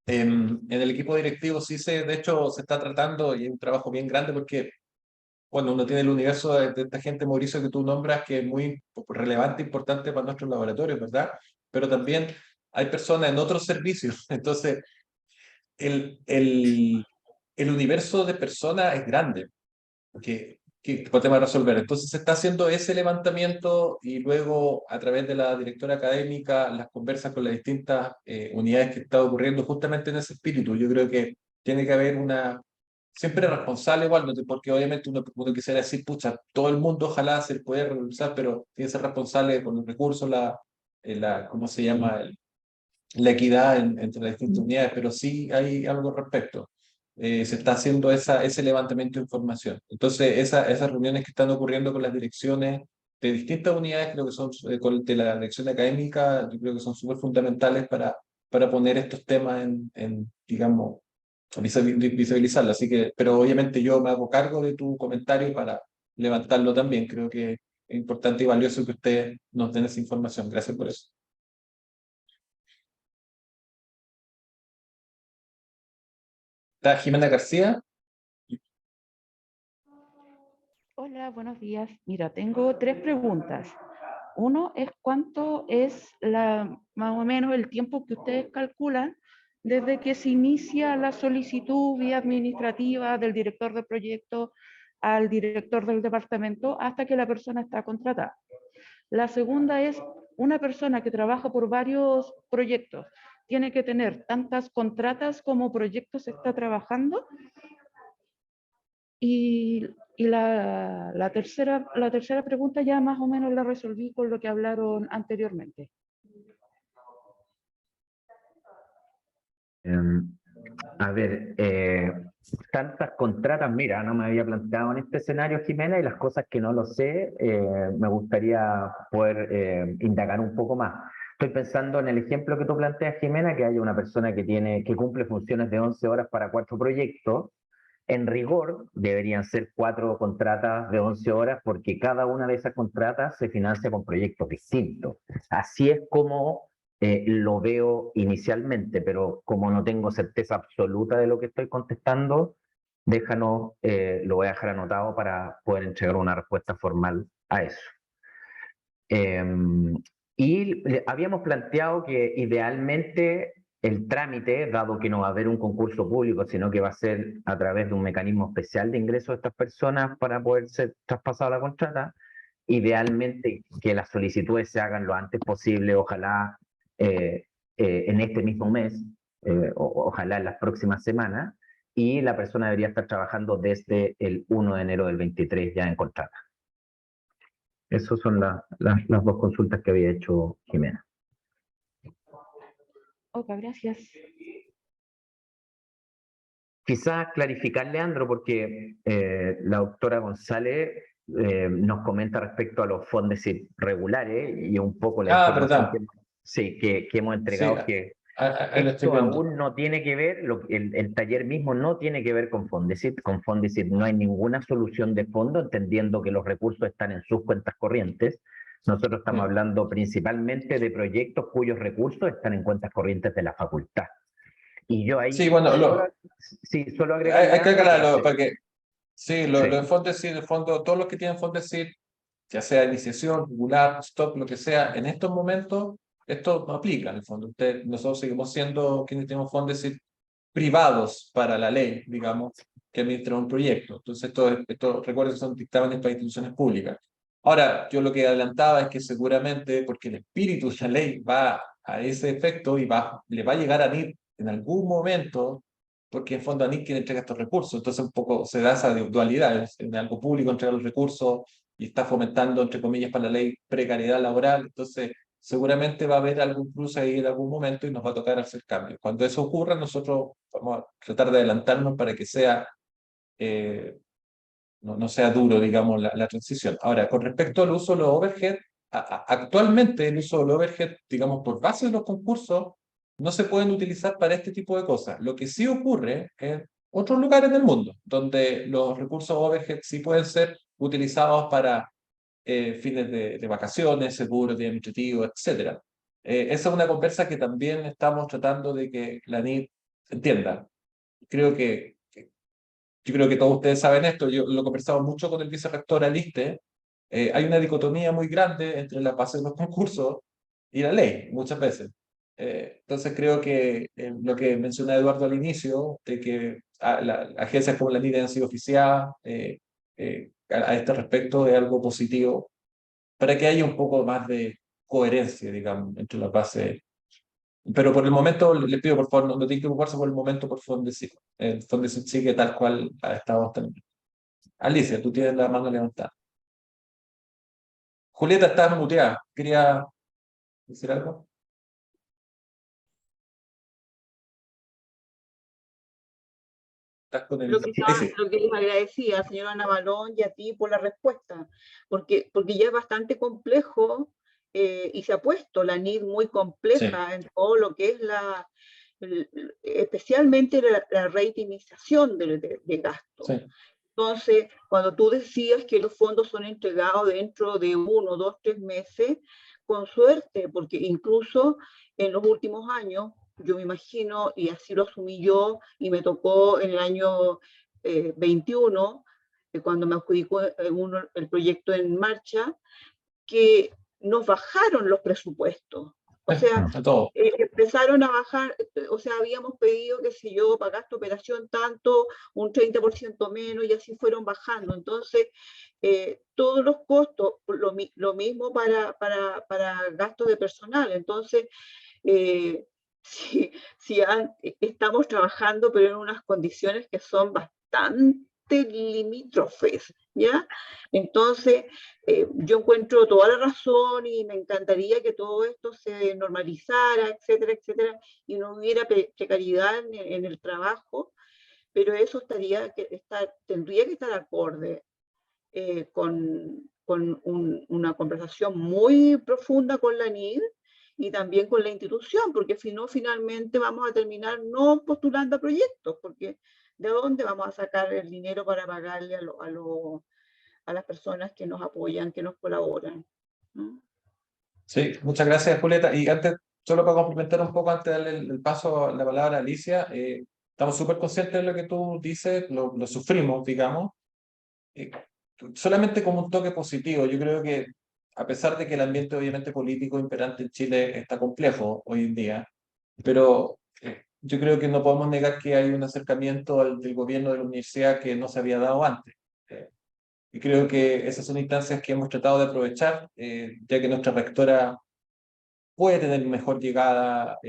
En el equipo directivo sí de hecho se está tratando, y es un trabajo bien grande, porque bueno, uno tiene el universo de esta gente, Mauricio, que tú nombras, que es muy relevante, importante para nuestros laboratorios, ¿verdad? Pero también hay personas en otros servicios. Entonces, el universo de personas es grande, que podemos resolver. Entonces, se está haciendo ese levantamiento y luego, a través de la directora académica, las conversas con las distintas unidades que está ocurriendo justamente en ese espíritu. Yo creo que tiene que haber siempre responsable igual, ¿no? Porque obviamente uno quisiera decir, pucha, todo el mundo ojalá se puede realizar, pero tiene que ser responsable con los recursos, ¿cómo se llama? La equidad entre las distintas unidades, pero sí hay algo al respecto. Se está haciendo ese levantamiento de información. Entonces, esas reuniones que están ocurriendo con las direcciones de distintas unidades, creo que son, de la dirección académica, yo creo que son súper fundamentales para poner estos temas digamos, visibilizarlo. Así que, pero obviamente yo me hago cargo de tu comentario para levantarlo también. Creo que es importante y valioso que ustedes nos den esa información. Gracias por eso. ¿Está Jimena García? Hola, buenos días. Mira, tengo 3 preguntas. Uno es cuánto es más o menos el tiempo que ustedes calculan desde que se inicia la solicitud vía administrativa del director del proyecto al director del departamento hasta que la persona está contratada. La segunda es una persona que trabaja por varios proyectos. ¿Tiene que tener tantas contratas como proyectos está trabajando? Y la tercera pregunta ya más o menos la resolví con lo que hablaron anteriormente. A ver, tantas contratas, mira, no me había planteado en este escenario, Jimena, y las cosas que no lo sé, me gustaría poder indagar un poco más. Estoy pensando en el ejemplo que tú planteas, Jimena, que haya una persona que cumple funciones de 11 horas para 4 proyectos. En rigor, deberían ser 4 contratas de 11 horas porque cada una de esas contratas se financia con proyectos distintos. Así es como lo veo inicialmente, pero como no tengo certeza absoluta de lo que estoy contestando, lo voy a dejar anotado para poder entregar una respuesta formal a eso. Y habíamos planteado que idealmente el trámite, dado que no va a haber un concurso público, sino que va a ser a través de un mecanismo especial de ingreso de estas personas para poder ser traspasada la contrata, idealmente que las solicitudes se hagan lo antes posible, ojalá en este mismo mes, ojalá en las próximas semanas, y la persona debería estar trabajando desde el 1 de enero del 23 ya en contrata. Esas son las dos consultas que había hecho Jimena. Ok, gracias. Quizás clarificar, Leandro, porque la doctora González nos comenta respecto a los fondos regulares y un poco la información verdad. que hemos entregado, Sí, que ahí lo estoy esto viendo. aún no tiene que ver, el taller mismo no tiene que ver con Fondesit. Con Fondesit no hay ninguna solución de fondo, entendiendo que los recursos están en sus cuentas corrientes. Nosotros estamos hablando principalmente de proyectos cuyos recursos están en cuentas corrientes de la facultad. Y yo ahí Sí, bueno, solo agregarle hay que algo aclararlo, para que, sí, lo sí. de Fondesit, el fondo, todos los que tienen Fondesit, ya sea iniciación, regular, stop, lo que sea, en estos momentos, esto no aplica en el fondo. Nosotros seguimos siendo quienes tenemos Fondesit privados para la ley, digamos, que administran un proyecto. Entonces, esto recuerden que son dictámenes para instituciones públicas. Ahora, yo lo que adelantaba es que seguramente, porque el espíritu de la ley va a ese efecto y le va a llegar a ANIT en algún momento, porque en fondo ANIT quiere entregar estos recursos. Entonces, un poco se da esa dualidad, en algo público entregar los recursos y está fomentando, entre comillas, para la ley precariedad laboral. Entonces, seguramente va a haber algún cruce ahí en algún momento y nos va a tocar hacer cambios. Cuando eso ocurra, nosotros vamos a tratar de adelantarnos para que sea, no sea duro, digamos, la transición. Ahora, con respecto al uso de los overhead, actualmente el uso de los overhead, digamos, por base de los concursos, no se pueden utilizar para este tipo de cosas. Lo que sí ocurre en otros lugares del mundo, donde los recursos overhead sí pueden ser utilizados para fines de vacaciones, seguros, de administrativo, etc. Esa es una conversa que también estamos tratando de que la NIT entienda. Creo yo creo que todos ustedes saben esto, yo lo he conversado mucho con el vicerrector Aliste, hay una dicotomía muy grande entre la base de los concursos y la ley, muchas veces. Entonces creo que lo que mencionó Eduardo al inicio, de que agencias como la NIT han sido oficiadas a este respecto, es algo positivo para que haya un poco más de coherencia, digamos, entre las bases. Pero por el momento, les pido por favor, no tienen que preocuparse por el momento por Fondesit. El Fondesit sigue tal cual ha estado hasta el momento. Alicia, tú tienes la mano levantada. Julieta, estás muteada. ¿Quería decir algo? ¿Estás con el... Ahí sí. Lo que les agradecía, señora Ana Balón, y a ti por la respuesta, porque ya es bastante complejo y se ha puesto la NID muy compleja en todo lo que es especialmente la reitimización de gasto. Sí. Entonces, cuando tú decías que los fondos son entregados dentro de 1, 2, 3 meses, con suerte, porque incluso en los últimos años, yo me imagino, y así lo asumí yo, y me tocó en el año 21, cuando me adjudicó el proyecto en marcha, que nos bajaron los presupuestos. O sea, empezaron a bajar, o sea, habíamos pedido, qué sé yo, para gasto operación tanto, un 30% menos, y así fueron bajando. Entonces, todos los costos, lo mismo para gastos de personal. Entonces, estamos trabajando, pero en unas condiciones que son bastante limítrofes, ¿ya? Entonces, yo encuentro toda la razón y me encantaría que todo esto se normalizara, etcétera, etcétera, y no hubiera precariedad en el trabajo, pero eso tendría que estar acorde con una conversación muy profunda con la NID y también con la institución, porque si no, finalmente vamos a terminar no postulando a proyectos, porque ¿de dónde vamos a sacar el dinero para pagarle a las personas que nos apoyan, que nos colaboran? ¿No? Sí, muchas gracias, Julieta. Y antes, solo para complementar un poco, antes de darle el paso, la palabra a Alicia, estamos súper conscientes de lo que tú dices, lo sufrimos, digamos, solamente como un toque positivo. Yo creo que, a pesar de que el ambiente obviamente político imperante en Chile está complejo hoy en día, pero yo creo que no podemos negar que hay un acercamiento del gobierno de la universidad que no se había dado antes. Y creo que esas son instancias que hemos tratado de aprovechar, ya que nuestra rectora puede tener mejor llegada,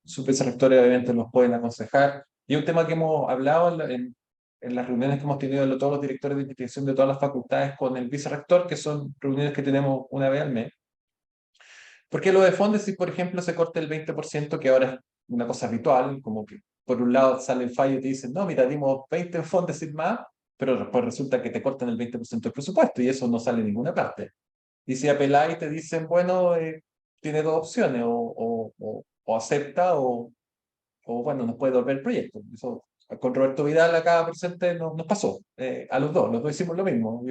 sus vicerrectores obviamente nos pueden aconsejar. Y un tema que hemos hablado en las reuniones que hemos tenido todos los directores de investigación de todas las facultades con el vicerrector, que son reuniones que tenemos una vez al mes. Porque lo de Fondesit, por ejemplo, se corta el 20%, que ahora es una cosa habitual, como que por un lado sale el fallo y te dicen, no, mira, dimos 20 Fondesit más, pero después resulta que te cortan el 20% del presupuesto y eso no sale en ninguna parte. Y si apeláis te dicen, bueno, tiene dos opciones, o acepta o bueno, nos puede devolver el proyecto. Eso con Roberto Vidal acá presente nos pasó, a los dos hicimos lo mismo.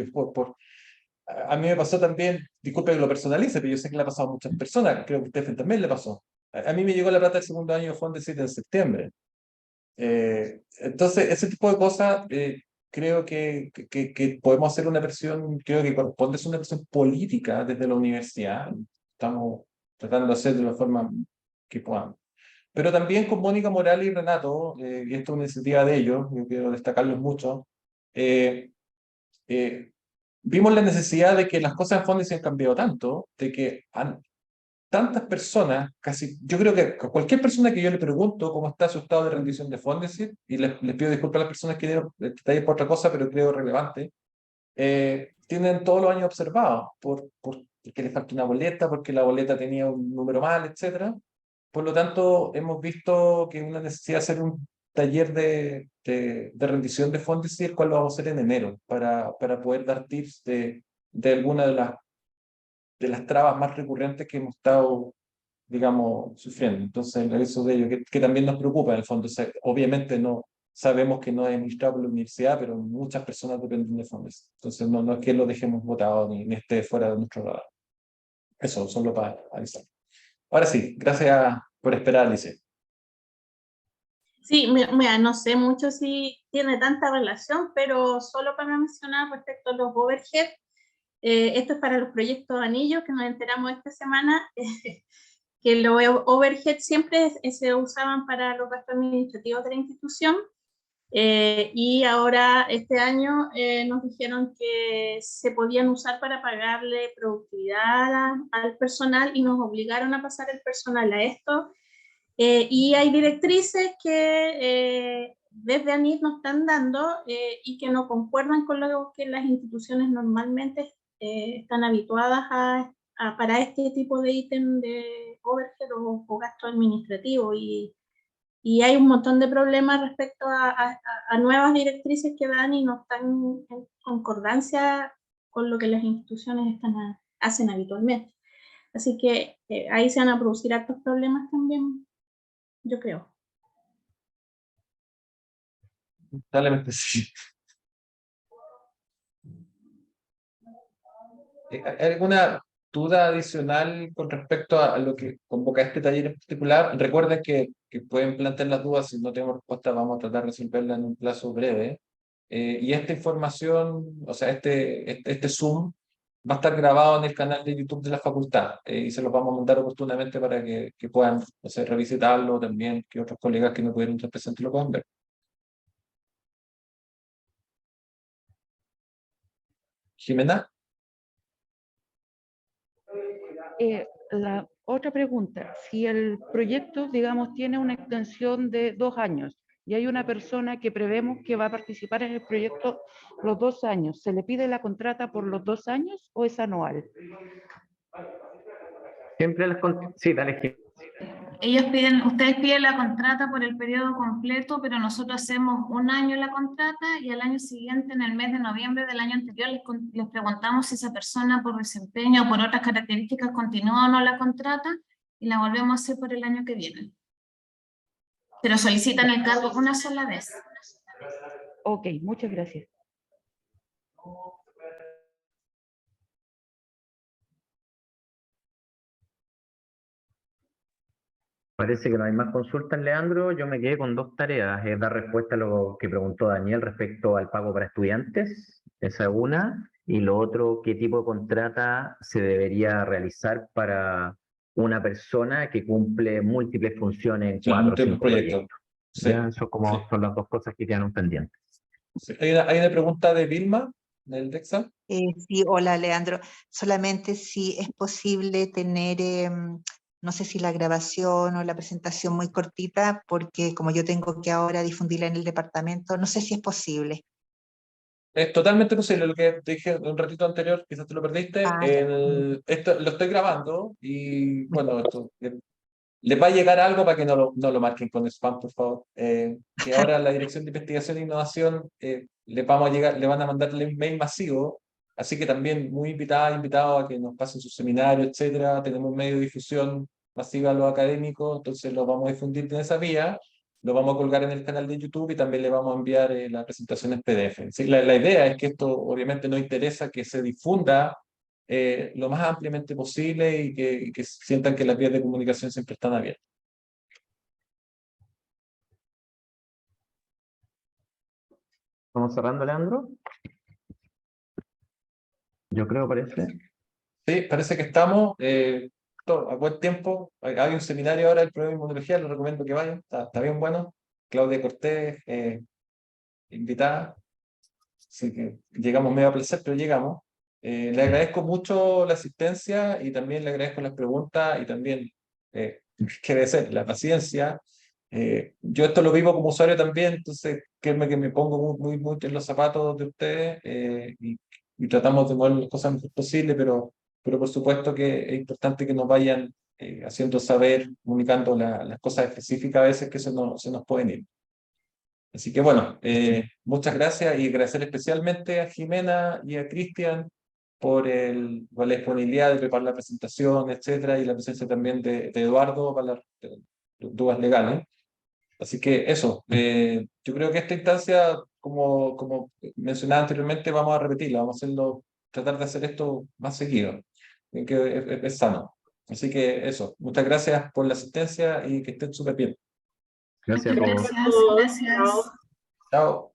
A mí me pasó también, disculpe que lo personalice, pero yo sé que le ha pasado a muchas personas, creo que a Stephen también le pasó. A mí me llegó la plata del segundo año de Fondesit en septiembre. Entonces, ese tipo de cosas, creo que podemos hacer una versión, creo que corresponde ser una versión política desde la universidad. Estamos tratando de hacer de la forma que podamos. Pero también con Mónica Morales y Renato, y esto es una iniciativa de ellos, yo quiero destacarlos mucho, vimos la necesidad de que las cosas en Fondesit han cambiado tanto, de que tantas personas, casi, yo creo que a cualquier persona que yo le pregunto cómo está su estado de rendición de Fondesit, y les pido disculpas a las personas que dieron detalles por otra cosa, pero creo relevante, tienen todos los años observados, porque les falta una boleta, porque la boleta tenía un número mal, etc. Por lo tanto, hemos visto que hay una necesidad de hacer un taller de rendición de Fondesit, el cual lo vamos a hacer en enero, para poder dar tips de alguna de las trabas más recurrentes que hemos estado, digamos, sufriendo. Entonces, eso de ello, que también nos preocupa en el fondo. O sea, obviamente no sabemos que no es administrado por la universidad, pero muchas personas dependen de fondos. Entonces, no es que lo dejemos votado ni esté fuera de nuestro radar. Eso, solo para avisar. Ahora sí, gracias por esperar, Alicia. Sí, mira, no sé mucho si tiene tanta relación, pero solo para mencionar respecto a los overhead, esto es para los proyectos anillos que nos enteramos esta semana, que los overhead siempre se usaban para los gastos administrativos de la institución, y ahora este año nos dijeron que se podían usar para pagarle productividad al personal y nos obligaron a pasar el personal a esto. Y hay directrices que desde ANIT nos están dando y que no concuerdan con lo que las instituciones normalmente están habituadas para este tipo de ítem de overhead o gasto administrativo. Y hay un montón de problemas respecto a nuevas directrices que dan y no están en concordancia con lo que las instituciones hacen habitualmente. Así que ahí se van a producir hartos problemas también, yo creo. Lamentablemente sí. ¿Hay alguna duda adicional con respecto a lo que convoca este taller en particular? Recuerden que pueden plantear las dudas, si no tenemos respuesta vamos a tratar de resolverla en un plazo breve. Y esta información, o sea, este Zoom va a estar grabado en el canal de YouTube de la facultad, y se los vamos a mandar oportunamente para que puedan, o sea, revisitarlo también, que otros colegas que no pudieron estar presentes lo puedan ver. Jimena. La otra pregunta, si el proyecto, digamos, tiene una extensión de 2 años y hay una persona que prevemos que va a participar en el proyecto los 2 años, ¿se le pide la contrata por los 2 años o es anual? Siempre sí, dale, Jimena. Ustedes piden la contrata por el periodo completo, pero nosotros hacemos un año la contrata y al año siguiente, en el mes de noviembre del año anterior, les preguntamos si esa persona por desempeño o por otras características continúa o no la contrata y la volvemos a hacer por el año que viene. Pero solicitan el cargo una sola vez. Ok, muchas gracias. Parece que no hay más consultas, Leandro. Yo me quedé con 2 tareas. Es dar respuesta a lo que preguntó Daniel respecto al pago para estudiantes. Esa es una. Y lo otro, ¿qué tipo de contrata se debería realizar para una persona que cumple múltiples funciones en 4 o 5 proyectos? Sí, Ya, eso como son las 2 cosas que quedan pendientes. Sí. Hay una pregunta de Vilma, del DEXA. Sí, hola Leandro. Solamente si es posible tener no sé si la grabación o la presentación muy cortita, porque como yo tengo que ahora difundirla en el departamento, no sé si es posible. Es totalmente posible lo que te dije un ratito anterior, quizás te lo perdiste. Ah, ya. Esto lo estoy grabando y bueno, esto, les va a llegar algo para que no lo marquen con spam, por favor. Que ahora la Dirección de Investigación e Innovación le van a mandarle un mail masivo, así que también muy invitados a que nos pasen sus seminarios, etcétera. Tenemos un medio de difusión masiva a los académicos, entonces lo vamos a difundir en esa vía, lo vamos a colgar en el canal de YouTube y también le vamos a enviar la presentación en PDF. Sí, la idea es que esto obviamente nos interesa que se difunda lo más ampliamente posible y que sientan que las vías de comunicación siempre están abiertas. ¿Estamos cerrando, Leandro? Yo creo, parece. Sí, parece que estamos a buen tiempo. Hay un seminario ahora del programa de inmunología, les recomiendo que vayan, está bien bueno. Claudia Cortés, invitada. Así que llegamos medio a placer, pero llegamos. Le agradezco mucho la asistencia y también le agradezco las preguntas y también, qué debe ser, la paciencia. Yo esto lo vivo como usuario también, entonces créeme que me pongo muy en los zapatos de ustedes y tratamos de mover las cosas lo mejor posible, pero por supuesto que es importante que nos vayan haciendo saber, comunicando las cosas específicas a veces que se nos pueden ir. Así que bueno, muchas gracias y agradecer especialmente a Jimena y a Cristian por la disponibilidad de preparar la presentación, etcétera, y la presencia también de Eduardo para las dudas legales. Así que eso, yo creo que esta instancia, como mencionaba anteriormente, vamos a repetirla, vamos a hacerlo, tratar de hacer esto más seguido, que es sano. Así que eso, muchas gracias por la asistencia y que estén súper bien. Gracias a todos. Gracias, gracias. Chao.